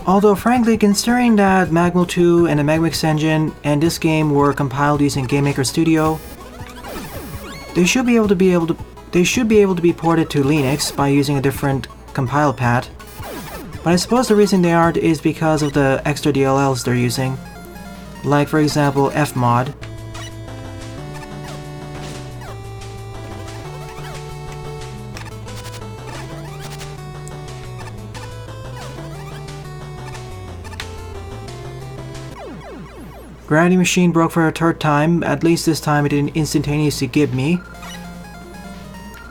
[SPEAKER 1] Although frankly, considering that MaGMML2 and the MaGMMX engine and this game were compiled using GameMaker Studio, they should be able to be ported to Linux by using a different compile path. But I suppose the reason they aren't is because of the extra DLLs they're using. Like for example, fmod. Gravity Machine broke for a third time, at least this time it didn't instantaneously give me.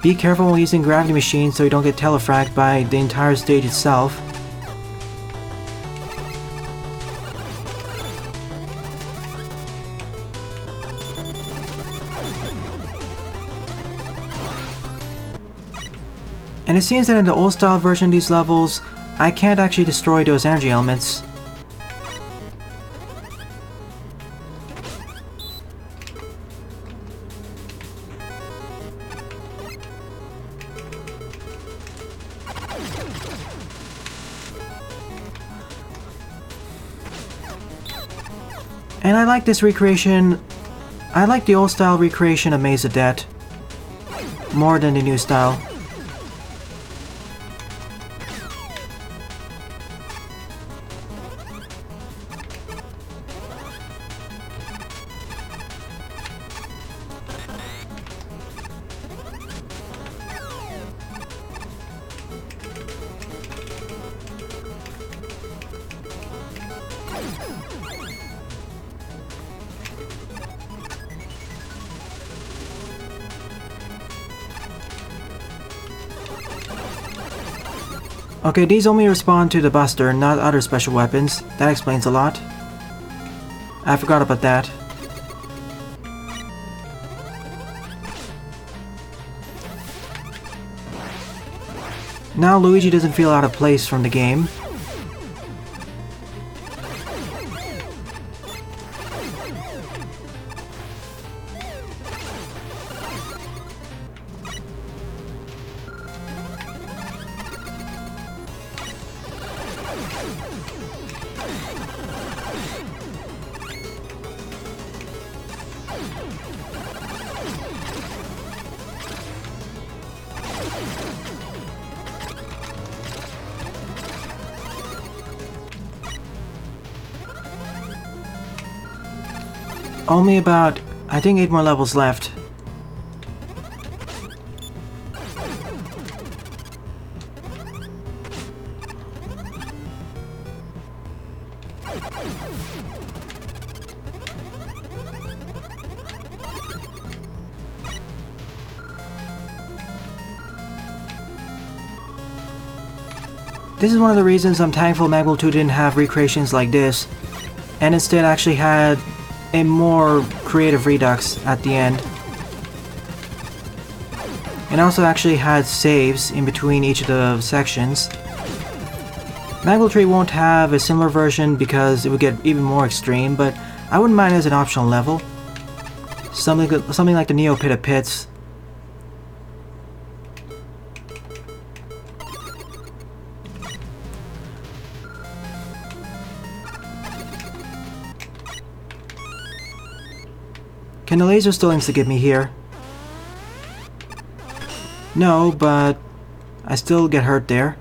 [SPEAKER 1] Be careful when using Gravity Machine so you don't get telefragged by the entire stage itself. And it seems that in the old style version of these levels, I can't actually destroy those energy elements. And I like this recreation. I like the old style recreation of Maze of Death more than the new style. Okay, these only respond to the Buster, not other special weapons. That explains a lot. I forgot about that. Now Luigi doesn't feel out of place from the game. Only about, I think, 8 more levels left. This is one of the reasons I'm thankful MaGMML2 didn't have recreations like this, and instead actually had a more creative redux at the end. And also actually had saves in between each of the sections. MaGMML3 won't have a similar version because it would get even more extreme, but I wouldn't mind as an optional level. Something like the Neo Pit of Pits. Can the laser still insta-get me here? No, but I still get hurt there.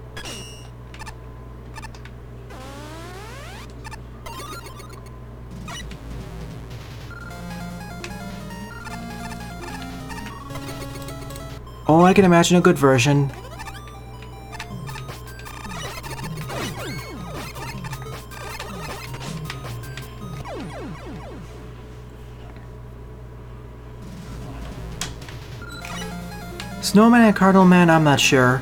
[SPEAKER 1] Oh, I can imagine a good version. Snowman and Cardinal Man, I'm not sure.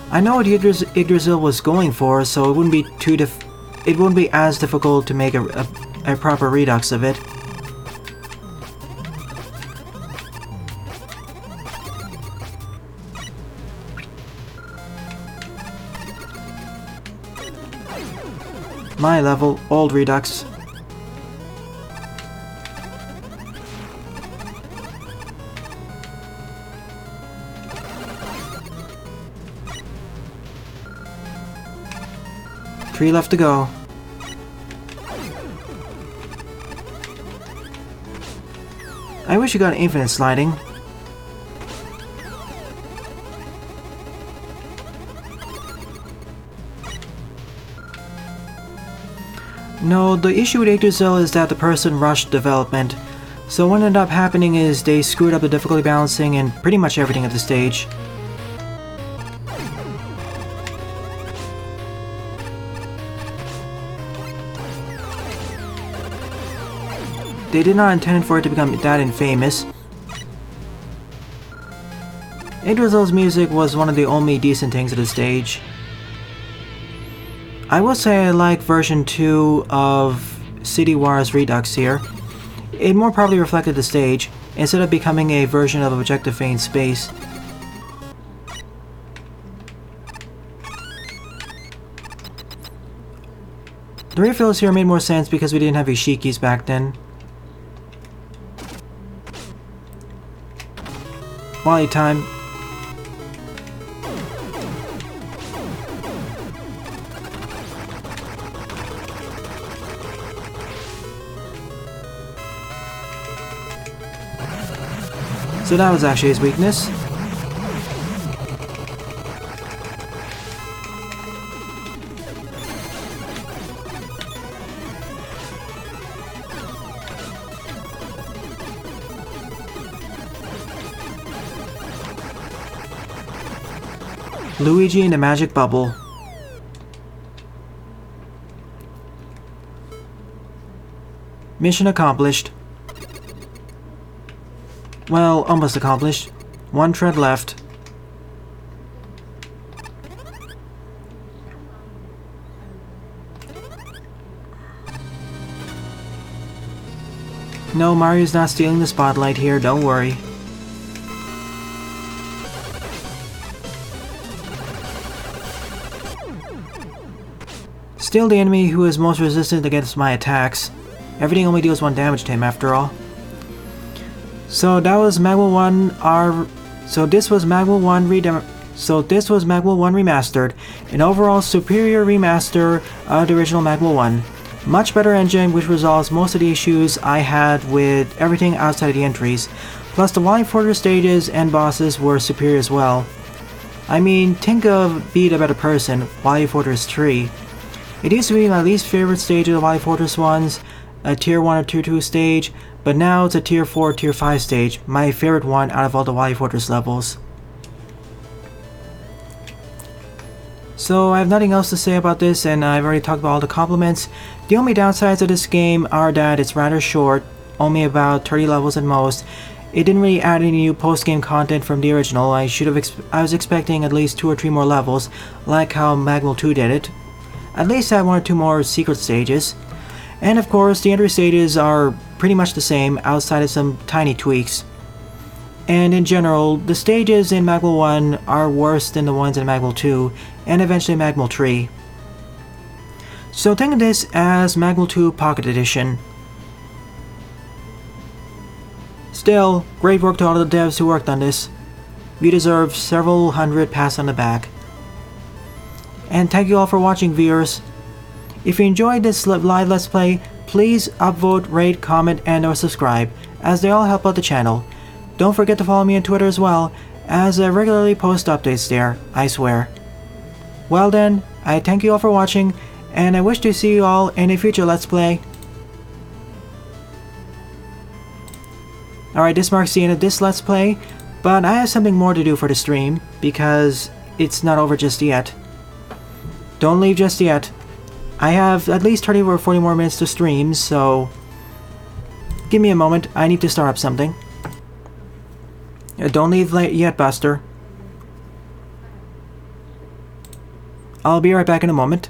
[SPEAKER 1] I know what Yggdrasil was going for, so it wouldn't be as difficult to make a proper redux of it. My level, old redux. 3 left to go. I wish you got infinite sliding. No, the issue with A2Cell is that the person rushed development. So what ended up happening is they screwed up the difficulty balancing and pretty much everything at the stage. They did not intend for it to become that infamous. A2Cell's music was one of the only decent things at the stage. I will say I like version 2 of City Wars Redux here. It more properly reflected the stage, instead of becoming a version of Objective A in space. The refills here made more sense because we didn't have Ishikis back then. Wally time. So that was actually his weakness. Luigi in the magic bubble. Mission accomplished. Well, almost accomplished. 1 tread left. No, Mario's not stealing the spotlight here, don't worry. Still the enemy who is most resistant against my attacks. Everything only deals 1 damage to him after all. So that was MaGMML1 this was MaGMML1 Remastered, an overall superior remaster of the original MaGMML1. Much better engine which resolves most of the issues I had with everything outside of the entries. Plus the Wily Fortress stages and bosses were superior as well. I mean, think of Be the Better Person, Wily Fortress 3. It used to be my least favorite stage of the Wily Fortress ones, a tier 1 or tier 2 stage, but now it's a tier 4 or tier 5 stage, my favorite one out of all the Wily Fortress levels. So I have nothing else to say about this, and I've already talked about all the compliments. The only downsides of this game are that it's rather short, only about 30 levels at most. It didn't really add any new post-game content from the original. I was expecting at least 2 or 3 more levels, like how MaGMML2 did it. At least add 1 or 2 more secret stages. And of course, the entry stages are pretty much the same outside of some tiny tweaks. And in general, the stages in MaGMML1 are worse than the ones in MaGMML2, and eventually MaGMML3. So think of this as MaGMML2 Pocket Edition. Still, great work to all of the devs who worked on this. You deserve several hundred pats on the back. And thank you all for watching, viewers. If you enjoyed this live Let's Play, please upvote, rate, comment, and or subscribe, as they all help out the channel. Don't forget to follow me on Twitter as well, as I regularly post updates there, I swear. Well then, I thank you all for watching, and I wish to see you all in a future Let's Play. Alright, this marks the end of this Let's Play, but I have something more to do for the stream, because it's not over just yet. Don't leave just yet. I have at least 30 or 40 more minutes to stream, so give me a moment, I need to start up something. Don't leave yet, Buster. I'll be right back in a moment.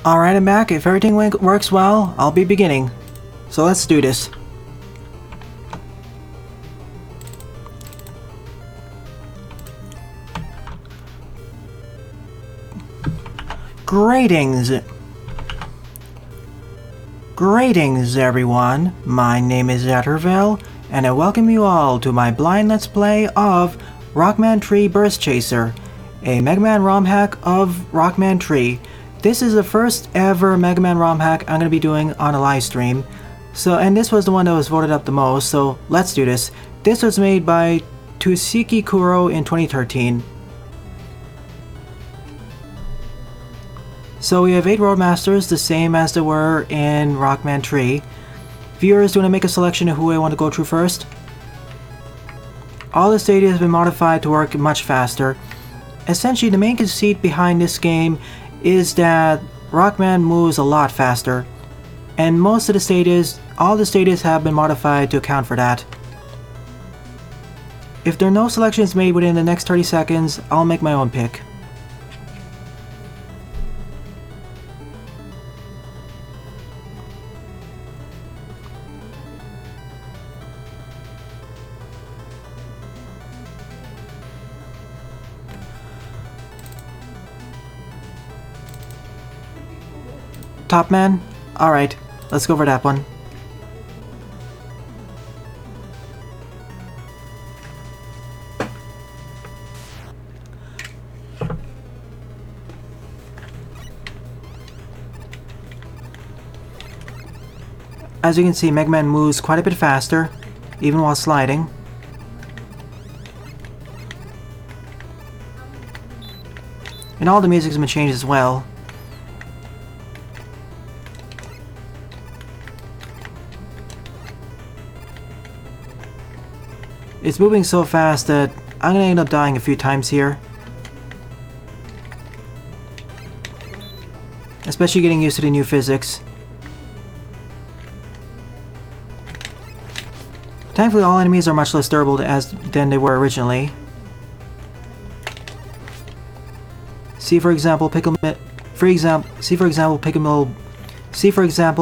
[SPEAKER 1] Alright, I'm back. If everything works well, I'll be beginning. So let's do this. Greetings everyone, my name is Atterville, and I welcome you all to my blind let's play of Rockman Tree Burst Chaser, a Mega Man ROM hack of Rockman Tree. This is the first ever Mega Man ROM hack I'm going to be doing on a live stream. And this was the one that was voted up the most, so let's do this. This was made by Tsuki Kuro in 2013. So we have 8 Roadmasters, the same as there were in Rockman Tree. Viewers, do you want to make a selection of who I want to go through first? All the stadia has been modified to work much faster. Essentially, the main conceit behind this game is that Rockman moves a lot faster, and most of the stadias, all the stadias have been modified to account for that. If there are no selections made within the next 30 seconds, I'll make my own pick. Top Man? Alright, let's go for that one. As you can see, Mega Man moves quite a bit faster, even while sliding. And all the music's been changed as well. It's moving so fast that I'm gonna end up dying a few times here. Especially getting used to the new physics. Thankfully, all enemies are much less durable than they were originally. See for example,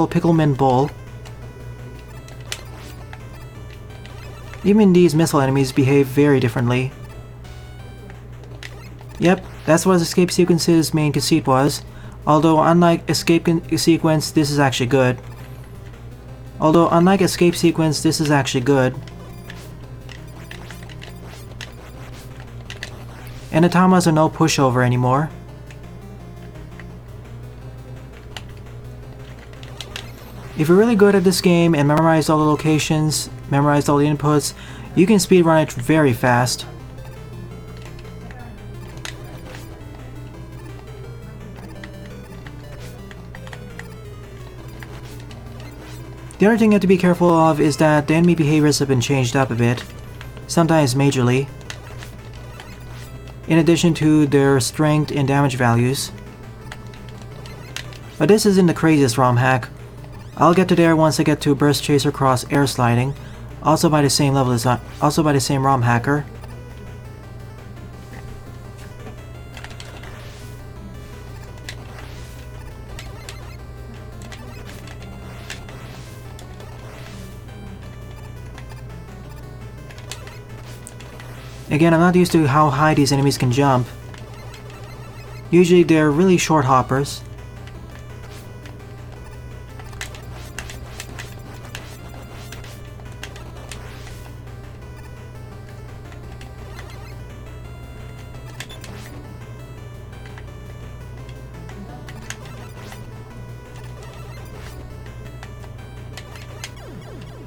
[SPEAKER 1] Pickleman Bull. Even these missile enemies behave very differently. Yep, that's what Escape Sequence's main conceit was. Although unlike Escape Sequence, this is actually good. And the Tamas are no pushover anymore. If you're really good at this game and memorize all the locations, memorize all the inputs, you can speedrun it very fast. The other thing you have to be careful of is that the enemy behaviors have been changed up a bit, sometimes majorly, in addition to their strength and damage values. But this isn't the craziest ROM hack. I'll get to there once I get to Burst Chaser Cross Air Sliding, also by the same ROM hacker. Again, I'm not used to how high these enemies can jump. Usually they're really short hoppers.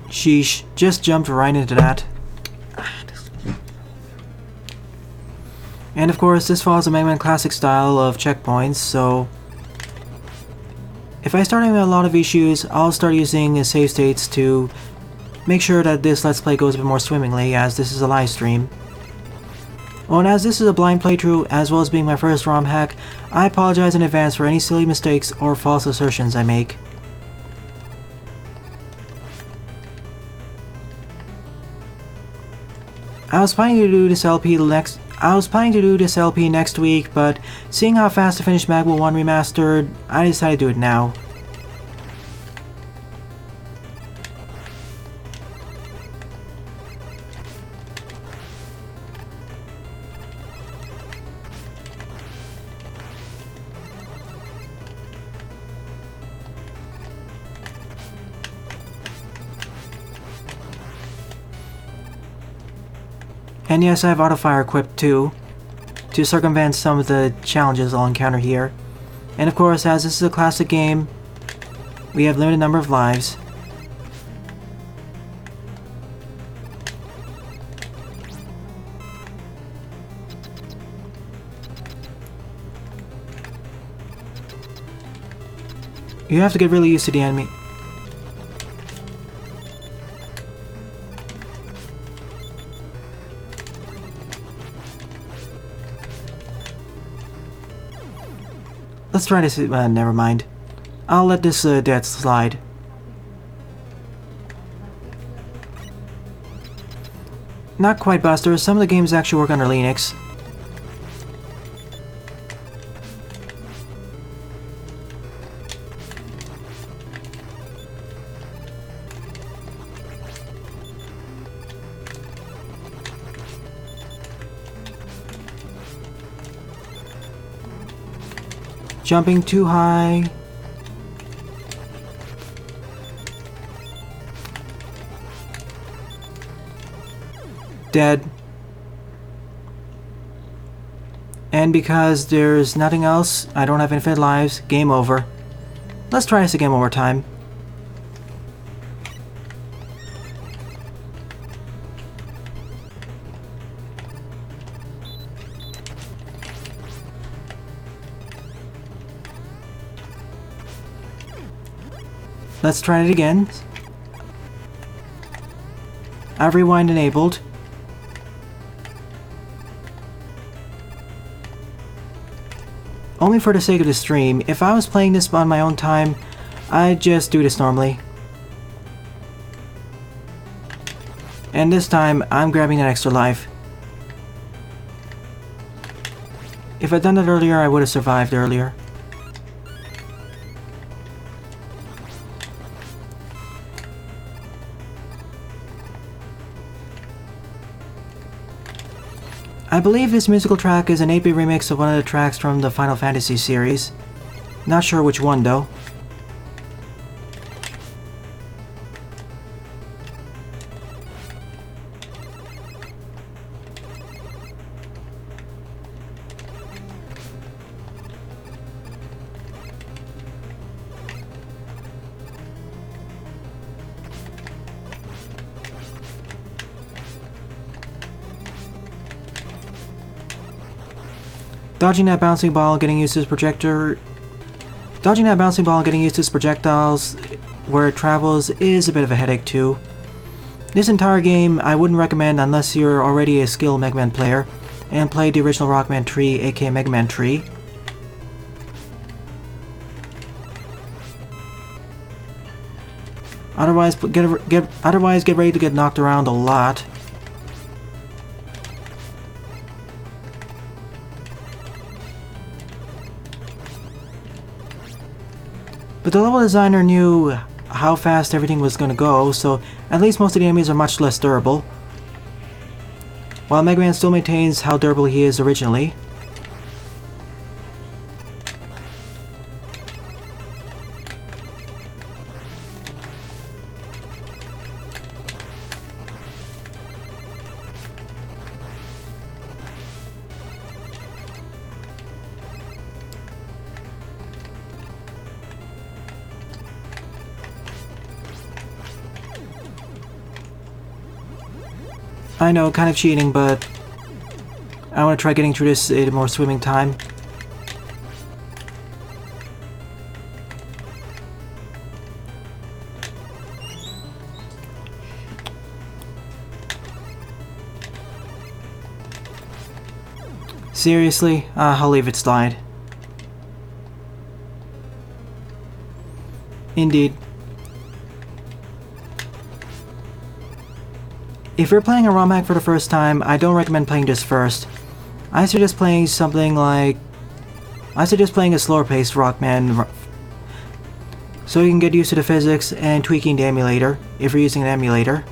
[SPEAKER 1] Sheesh, just jumped right into that. And of course, this follows the Mega Man Classic style of checkpoints, so if I start having a lot of issues, I'll start using save states to make sure that this Let's Play goes a bit more swimmingly, as this is a live stream. Oh, and as this is a blind playthrough, as well as being my first ROM hack, I apologize in advance for any silly mistakes or false assertions I make. I was planning to do this LP I was planning to do this LP next week, but seeing how fast I finished MaGMML1 Remastered, I decided to do it now. And yes, I have autofire equipped too, to circumvent some of the challenges I'll encounter here. And of course, as this is a classic game, we have limited number of lives. You have to get really used to the enemy. Let's try this. Never mind. I'll let this death slide. Not quite, Buster. Some of the games actually work under Linux. Jumping too high. Dead. And because there's nothing else, I don't have infinite lives, game over. Let's try this again one more time. Let's try it again. I've rewind enabled. Only for the sake of the stream. If I was playing this on my own time, I'd just do this normally. And this time, I'm grabbing an extra life. If I'd done that earlier, I would have survived earlier. I believe this musical track is an 8-bit remix of one of the tracks from the Final Fantasy series. Not sure which one though. Dodging that bouncing ball, getting used to his projector... Dodging that bouncing ball and getting used to his projectiles where it travels is a bit of a headache too. This entire game I wouldn't recommend unless you're already a skilled Mega Man player and played the original Rockman tree, aka Mega Man tree. Otherwise get ready to get knocked around a lot. But the level designer knew how fast everything was going to go, so at least most of the enemies are much less durable. While Mega Man still maintains how durable he is originally. I know, kind of cheating, but I want to try getting through this at more swimming time. Seriously? I'll leave it slide. Indeed. If you're playing a ROM hack for the first time, I don't recommend playing this first. I suggest playing something like... I suggest playing a slower paced Rockman so you can get used to the physics and tweaking the emulator, if you're using an emulator.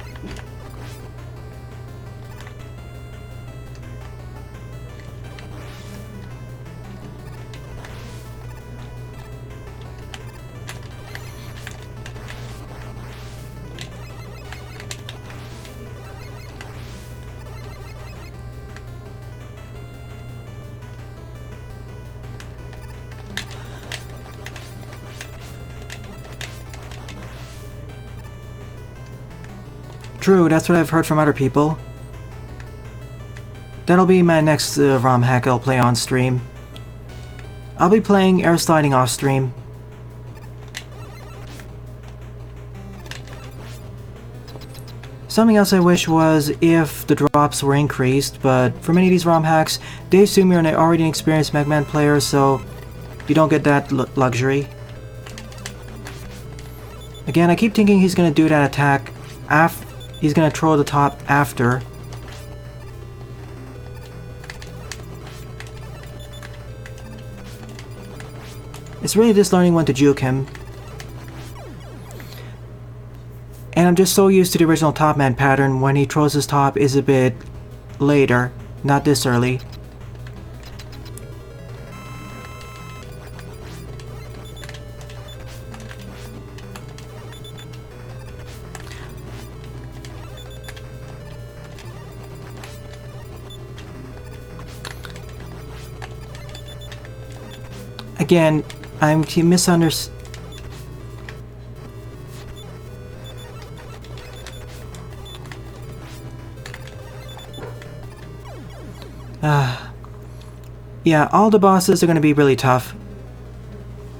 [SPEAKER 1] True, that's what I've heard from other people. That'll be my next ROM hack I'll play on stream. I'll be playing air sliding off stream. Something else I wish was if the drops were increased, but for many of these ROM hacks, they assume you're an already experienced MaGMML player, so you don't get that luxury. Again, I keep thinking he's gonna do that attack after. He's gonna throw the top after. It's really just learning when to juke him. And I'm just so used to the original top man pattern. When he throws his top is a bit later, not this early. Again, I'm misunderstanding. Yeah, all the bosses are going to be really tough.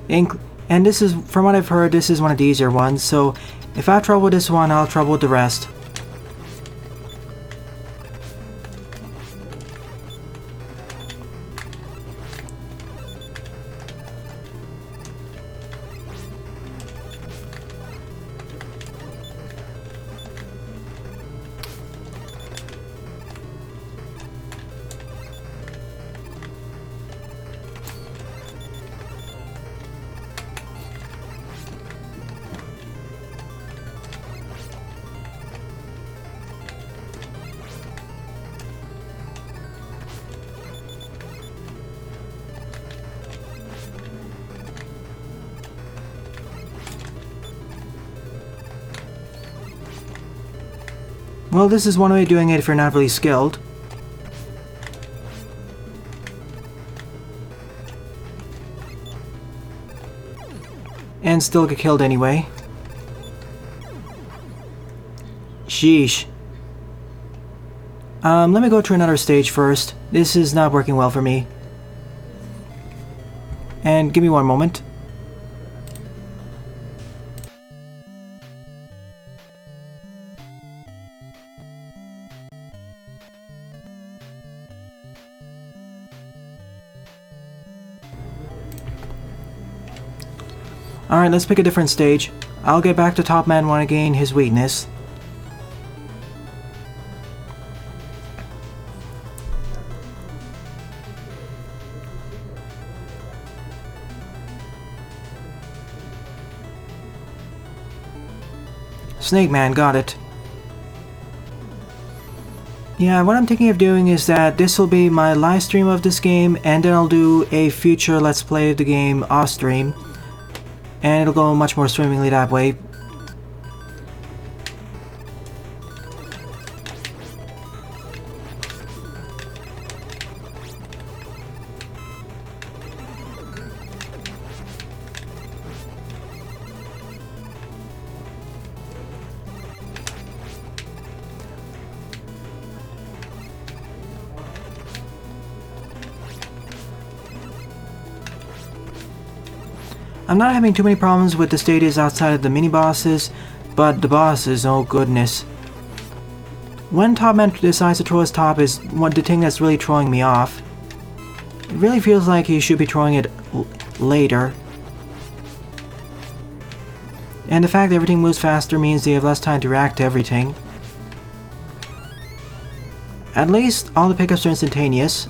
[SPEAKER 1] And this is, from what I've heard, this is one of the easier ones, so if I have trouble with this one, I'll have trouble with the rest. Well, this is one way of doing it if you're not really skilled. And still get killed anyway. Sheesh. Let me go to another stage first. This is not working well for me. And give me one moment. Alright, let's pick a different stage. I'll get back to Top Man 1 again, his weakness. Snake Man, got it. Yeah, what I'm thinking of doing is that this will be my live stream of this game, and then I'll do a future Let's Play of the game off stream. And it'll go much more swimmingly that way. I'm not having too many problems with the stages outside of the mini-bosses, but the bosses, oh goodness. When Top Man decides to throw his top is the thing that's really throwing me off. It really feels like he should be throwing it later. And the fact that everything moves faster means they have less time to react to everything. At least all the pickups are instantaneous.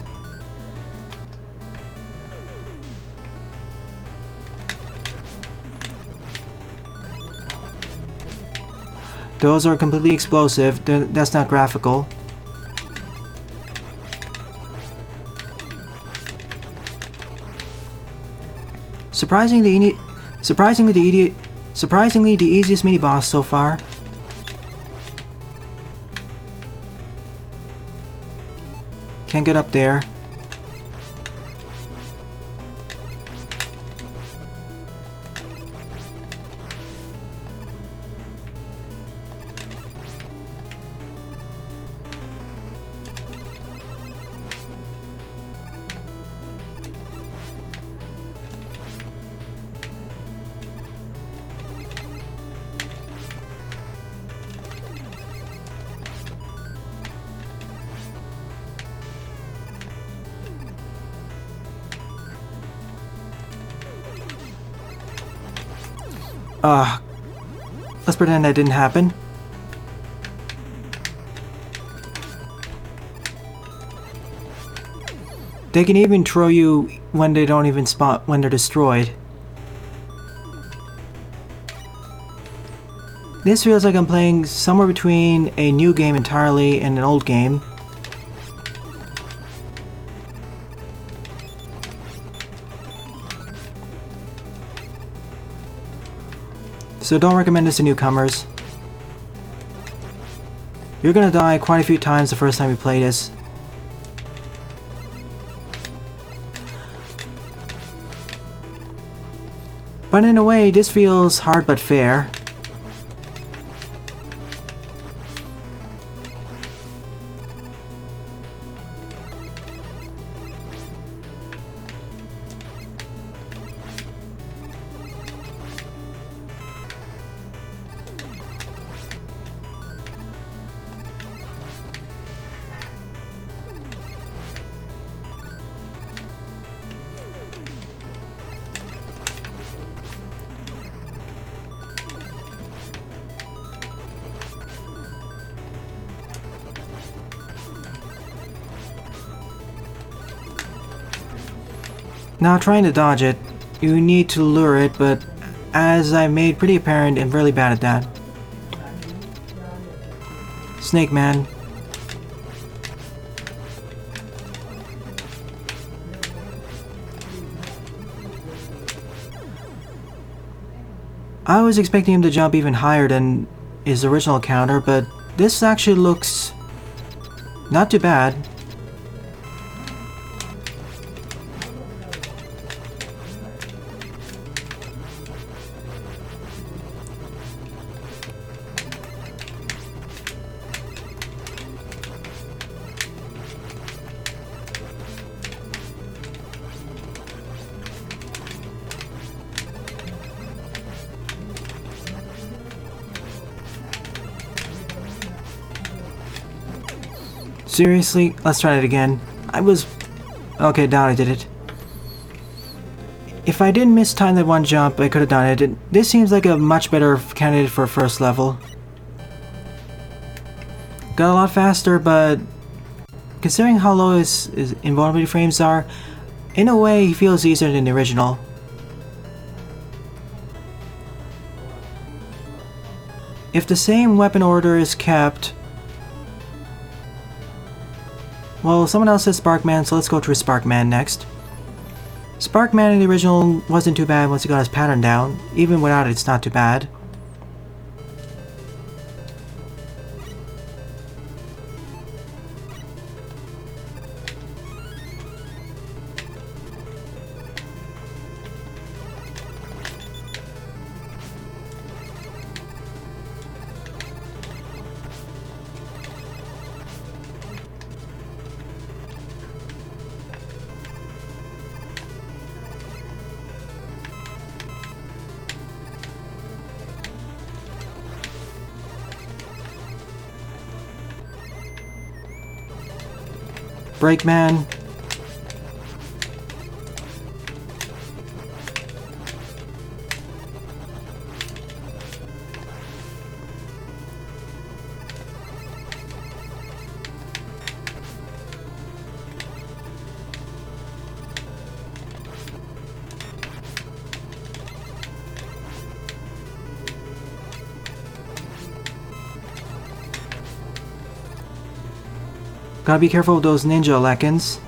[SPEAKER 1] Those are completely explosive. That's not graphical. Surprisingly, the easiest mini boss so far. Can't get up there. Let's pretend that didn't happen. They can even throw you when they don't even spot when they're destroyed. This feels like I'm playing somewhere between a new game entirely and an old game. So don't recommend this to newcomers. You're gonna die quite a few times the first time you play this. But in a way, this feels hard but fair. Now trying to dodge it, you need to lure it, but as I made pretty apparent, I'm really bad at that. Snake Man. I was expecting him to jump even higher than his original counter, but this actually looks not too bad. Seriously? Let's try it again. Okay, down I did it. If I didn't mistime that one jump, I could have done it. This seems like a much better candidate for first level. Got a lot faster, but considering how low his invulnerability frames are, in a way he feels easier than the original. If the same weapon order is kept... Well, someone else says Sparkman, so let's go through Sparkman next. Sparkman in the original wasn't too bad once he got his pattern down. Even without it, it's not too bad. Breakman. Gotta be careful with those ninja lekins.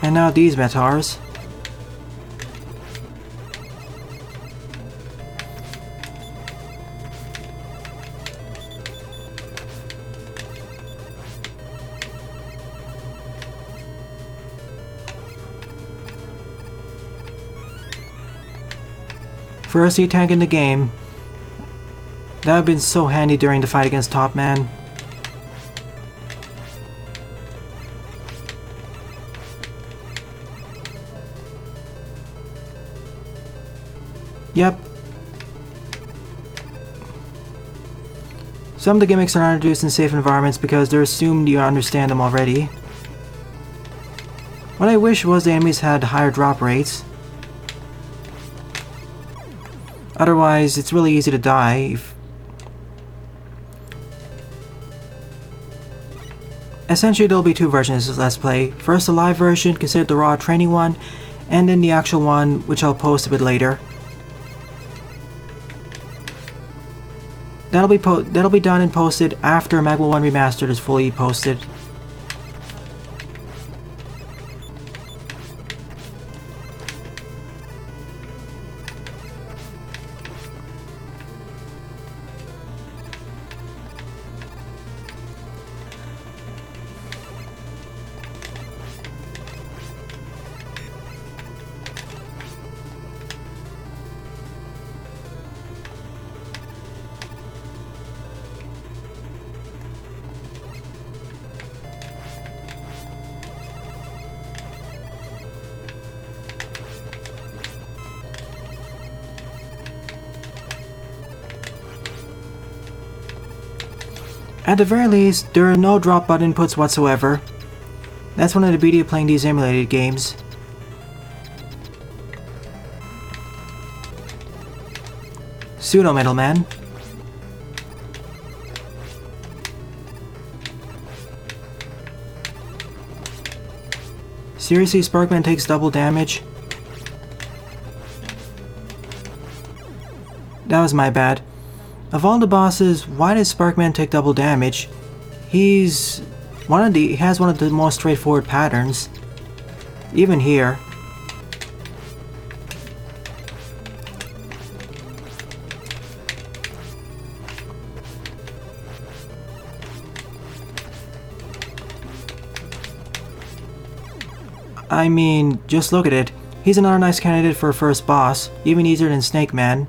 [SPEAKER 1] And now these metars. First sea tank in the game. That would have been so handy during the fight against Top Man. Yep. Some of the gimmicks are not introduced in safe environments because they're assumed you understand them already. What I wish was the enemies had higher drop rates. Otherwise, it's really easy to die. Essentially, there'll be two versions of this Let's Play. First, the live version, considered the raw training one, and then the actual one, which I'll post a bit later. That'll be done and posted after MaGMML1 Remastered is fully posted. At the very least, there are no drop button inputs whatsoever. That's one of the beauty of playing these emulated games. Pseudo middleman. Seriously, Sparkman takes double damage? That was my bad. Of all the bosses, why does Sparkman take double damage? He has one of the most straightforward patterns. Even here. I mean, just look at it. He's another nice candidate for a first boss, even easier than Snake Man.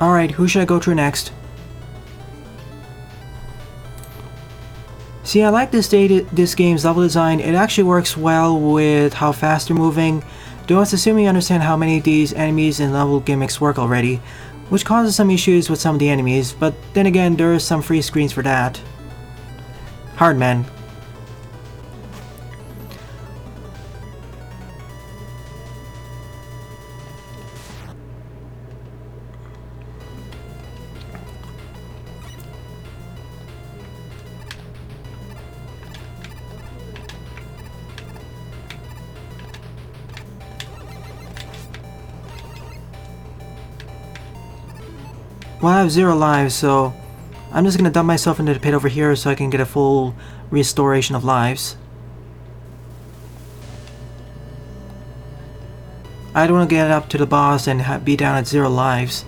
[SPEAKER 1] Alright, who should I go to next? See, I like this game's level design. It actually works well with how fast they're moving, though it's assuming you understand how many of these enemies and level gimmicks work already, which causes some issues with some of the enemies, but then again, there are some free screens for that. Hardman. Well, I have 0 lives, so I'm just gonna dump myself into the pit over here so I can get a full restoration of lives. I don't want to get up to the boss and be down at 0 lives.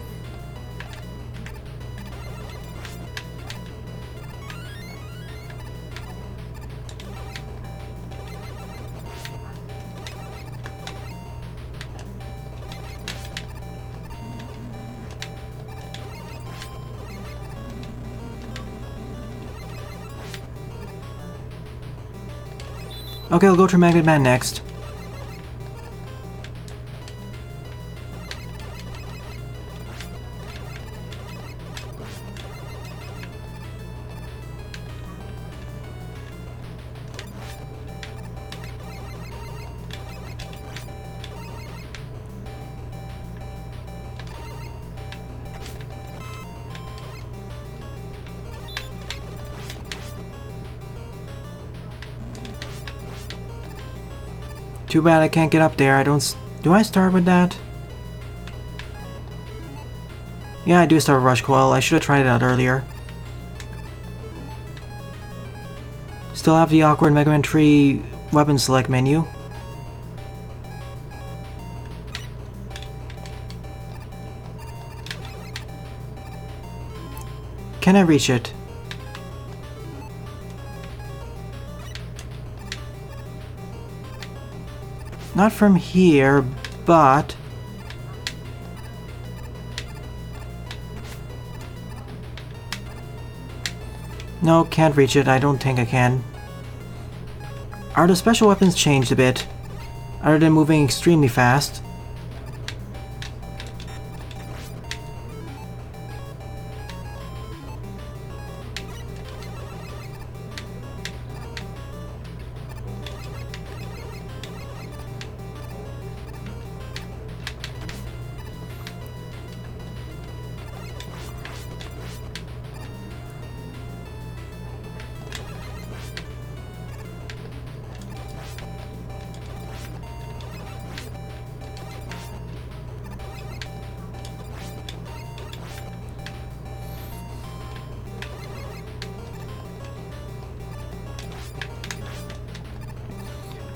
[SPEAKER 1] Okay, I'll go to Magnet Man next. Too bad I can't get up there. Do I start with that? Yeah, I do start with Rush Coil. I should have tried it out earlier. Still have the awkward Mega Man 3 weapon select menu. Can I reach it? Not from here, but... No, can't reach it. I don't think I can. Are the special weapons changed a bit? Other than moving extremely fast?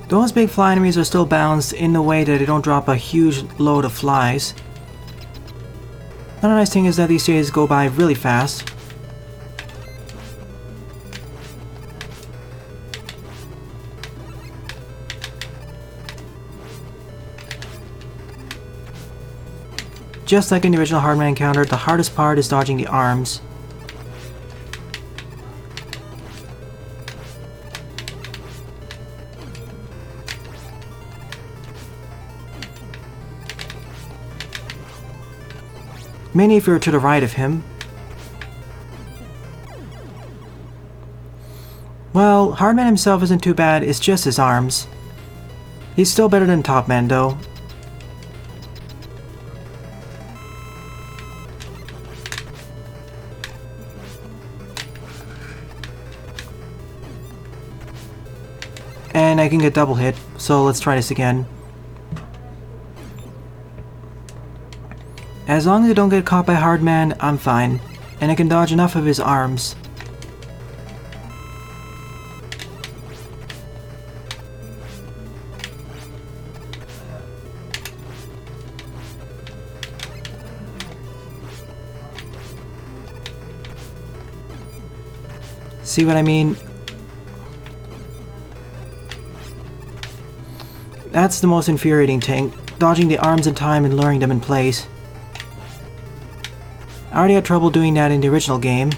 [SPEAKER 1] Those big fly enemies are still balanced in the way that they don't drop a huge load of flies. Another nice thing is that these stages go by really fast. Just like in the original Hardman encounter, the hardest part is dodging the arms. Mainly if you're to the right of him. Well, Hardman himself isn't too bad, it's just his arms. He's still better than Top Man though. And I can get double hit, so let's try this again. As long as I don't get caught by Hardman, I'm fine, and I can dodge enough of his arms. See what I mean? That's the most infuriating thing, dodging the arms in time and luring them in place. I already had trouble doing that in the original game.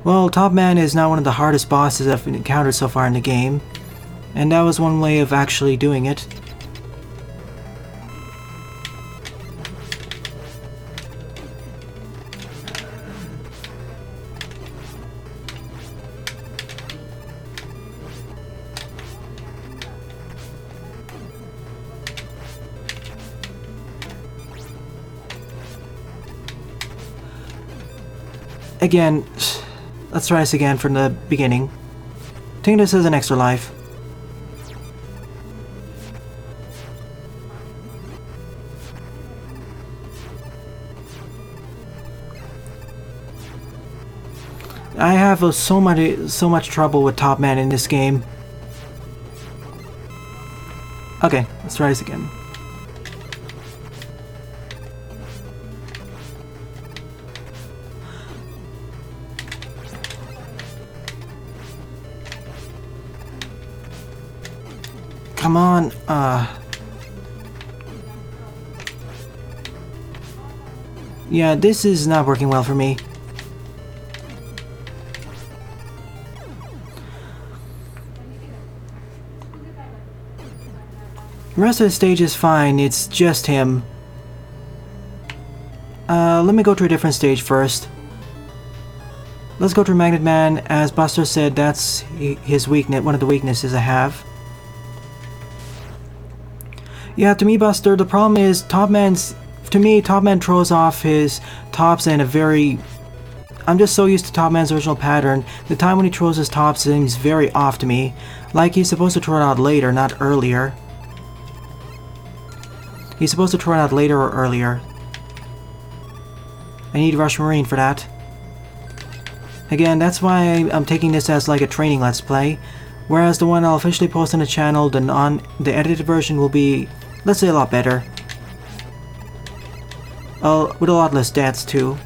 [SPEAKER 1] Well, Top Man is not one of the hardest bosses I've encountered so far in the game, and that was one way of actually doing it. Again, let's try this again from the beginning. Take this as an extra life. I have so much trouble with Top Man in this game. Okay, let's try this again. Come on, yeah, this is not working well for me. The rest of the stage is fine, it's just him. Let me go to a different stage first. Let's go to Magnet Man. As Buster said, that's his weakness, one of the weaknesses I have. Yeah, to me, Buster, the problem is Top Man throws off his tops in a very I'm just so used to Top Man's original pattern. The time when he throws his top seems very off to me. Like he's supposed to throw it out later, not earlier. He's supposed to throw it out later or earlier. I need Rush Marine for that. Again, that's why I'm taking this as like a training Let's Play. Whereas the one I'll officially post on the channel, the edited version will be, let's say, a lot better. With a lot less stats too.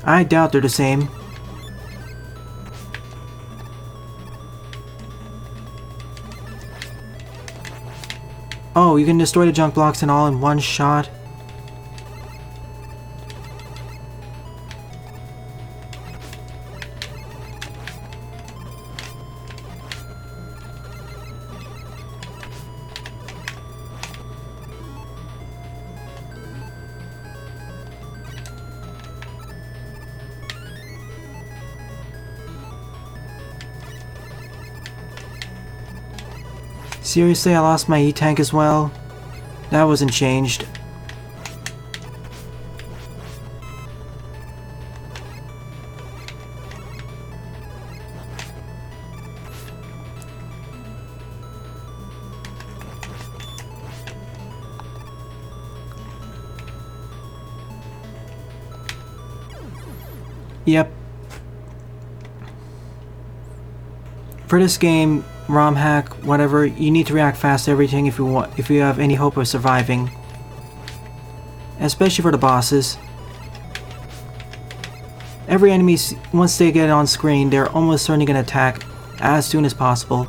[SPEAKER 1] I doubt they're the same. Oh, you can destroy the junk blocks and all in one shot? Seriously, I lost my E-tank as well? That wasn't changed. Yep. For this game, ROM hack, whatever, you need to react fast to everything if you have any hope of surviving. Especially for the bosses. Every enemy, once they get on screen, they're almost certainly going to attack as soon as possible.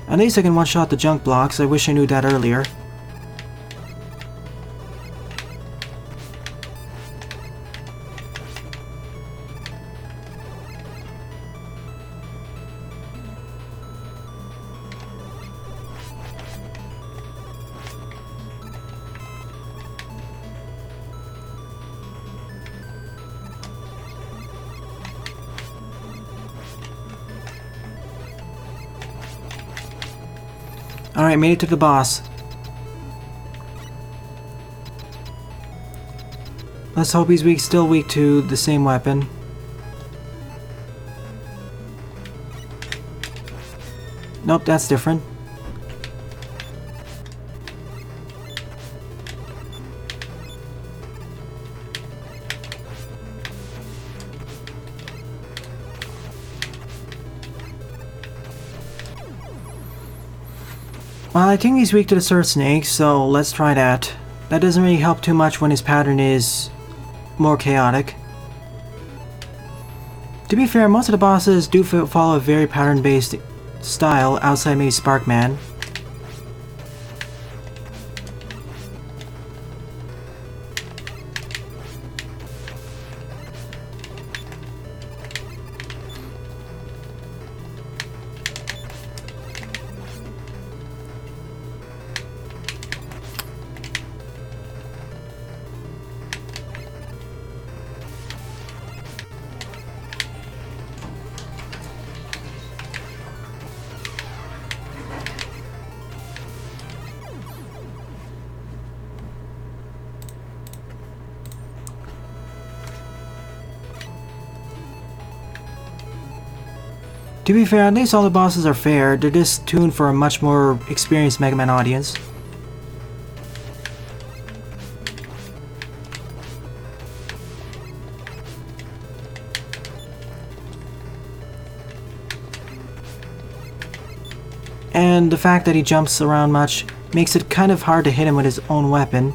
[SPEAKER 1] At least I can one-shot the junk blocks. I wish I knew that earlier. Alright, made it to the boss. Let's hope he's still weak to the same weapon. Nope, that's different. Well, I think he's weak to the Sword Snake, so let's try that. That doesn't really help too much when his pattern is more chaotic. To be fair, most of the bosses do follow a very pattern-based style outside maybe Sparkman. To be fair, at least all the bosses are fair. They're just tuned for a much more experienced Mega Man audience. And the fact that he jumps around much makes it kind of hard to hit him with his own weapon.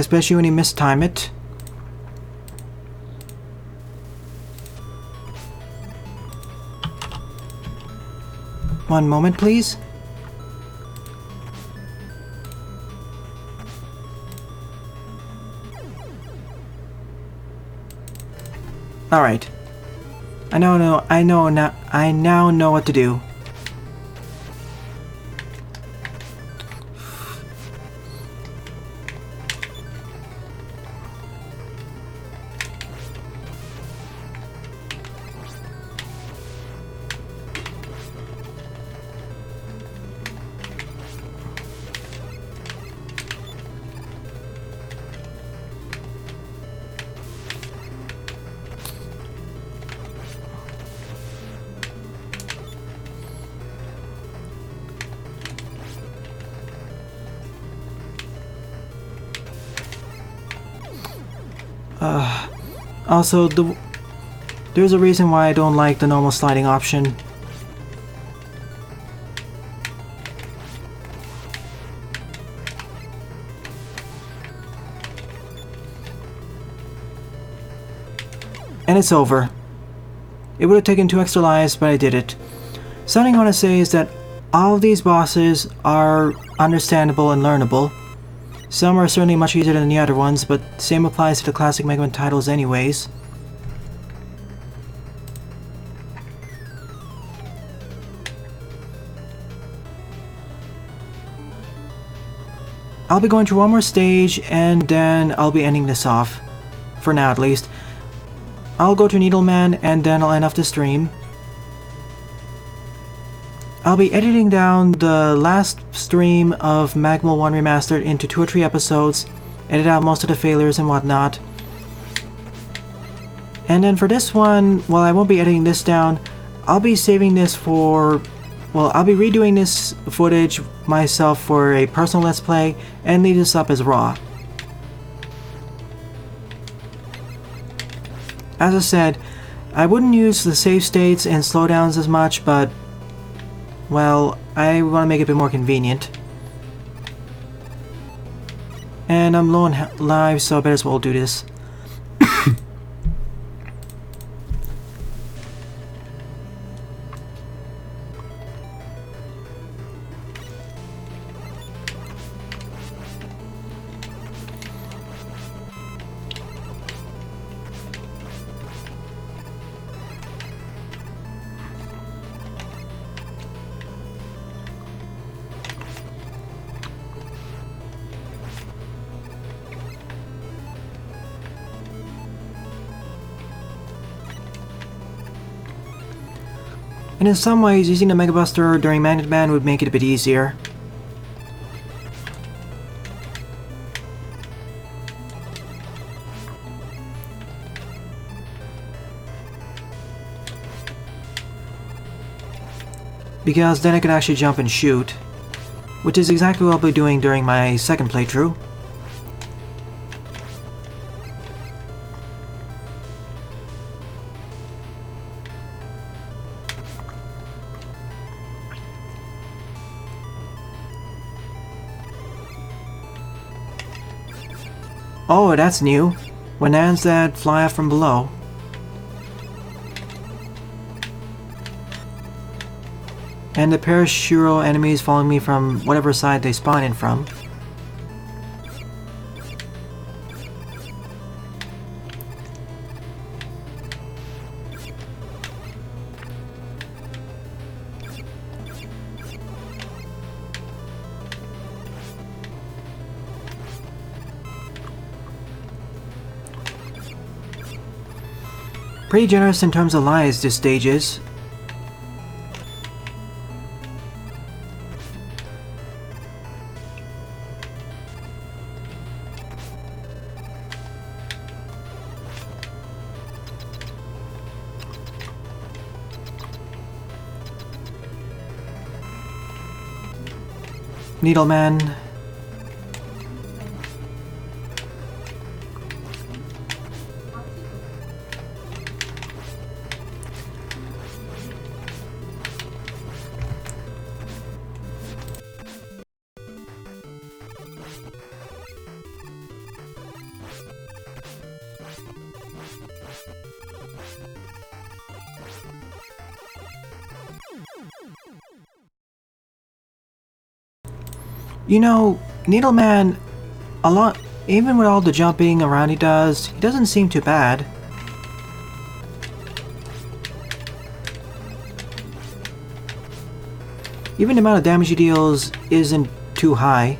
[SPEAKER 1] especially when you mistime it. One moment, please. Alright. I now know what to do. Also, there's a reason why I don't like the normal sliding option. And it's over. It would have taken 2 extra lives, but I did it. Something I want to say is that all of these bosses are understandable and learnable. Some are certainly much easier than the other ones, but same applies to the classic Mega Man titles anyways. I'll be going through one more stage, and then I'll be ending this off. For now, at least. I'll go to Needleman, and then I'll end off the stream. I'll be editing down the last stream of MaGMML1 Remastered into 2 or 3 episodes, edit out most of the failures and whatnot. And then for this one, while I won't be editing this down, I'll be saving this for... well, I'll be redoing this footage myself for a personal Let's Play, and leave this up as raw. As I said, I wouldn't use the save states and slowdowns as much, but... well, I want to make it a bit more convenient. And I'm low on lives, so I better as well do this. And in some ways, using the Mega Buster during Magnet Man would make it a bit easier. Because then I could actually jump and shoot, which is exactly what I'll be doing during my second playthrough. Oh, that's new. Wanans that fly up from below. And the parashuro enemies following me from whatever side they spawn in from. Pretty generous in terms of lives this stage is. Needleman. You know, Needleman, even with all the jumping around he doesn't seem too bad. Even the amount of damage he deals isn't too high.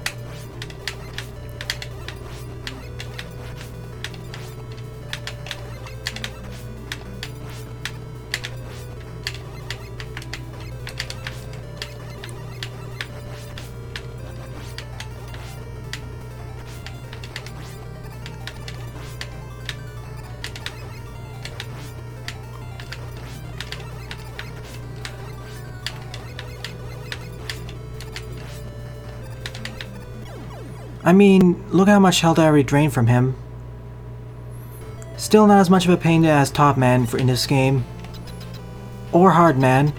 [SPEAKER 1] I mean, look how much health I already drained from him. Still not as much of a pain as Top Man in this game. Or Hard Man.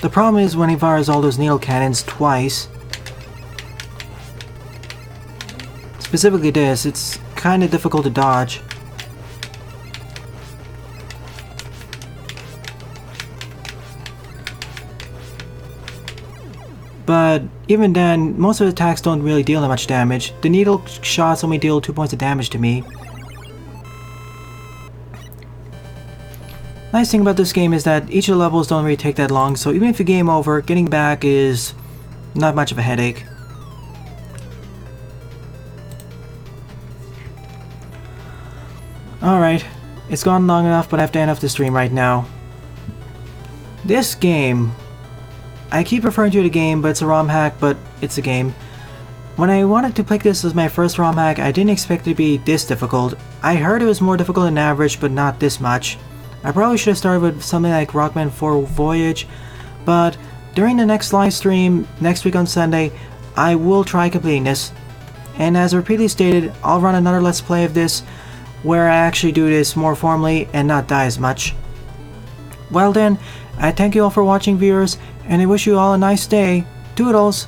[SPEAKER 1] The problem is when he fires all those needle cannons twice. Specifically this, it's kinda difficult to dodge. But even then, most of the attacks don't really deal that much damage. The needle shots only deal 2 points of damage to me. Nice thing about this game is that each of the levels don't really take that long, so even if you game over, getting back is not much of a headache. Alright, it's gone long enough, but I have to end off the stream right now. This game, I keep referring to it as a game, but it's a ROM hack, but it's a game. When I wanted to pick this as my first ROM hack, I didn't expect it to be this difficult. I heard it was more difficult than average, but not this much. I probably should have started with something like Rockman 4 Voyage, but during the next live stream, next week on Sunday, I will try completing this. And as repeatedly stated, I'll run another Let's Play of this, where I actually do this more formally and not die as much. Well then, I thank you all for watching, viewers, and I wish you all a nice day. Toodles!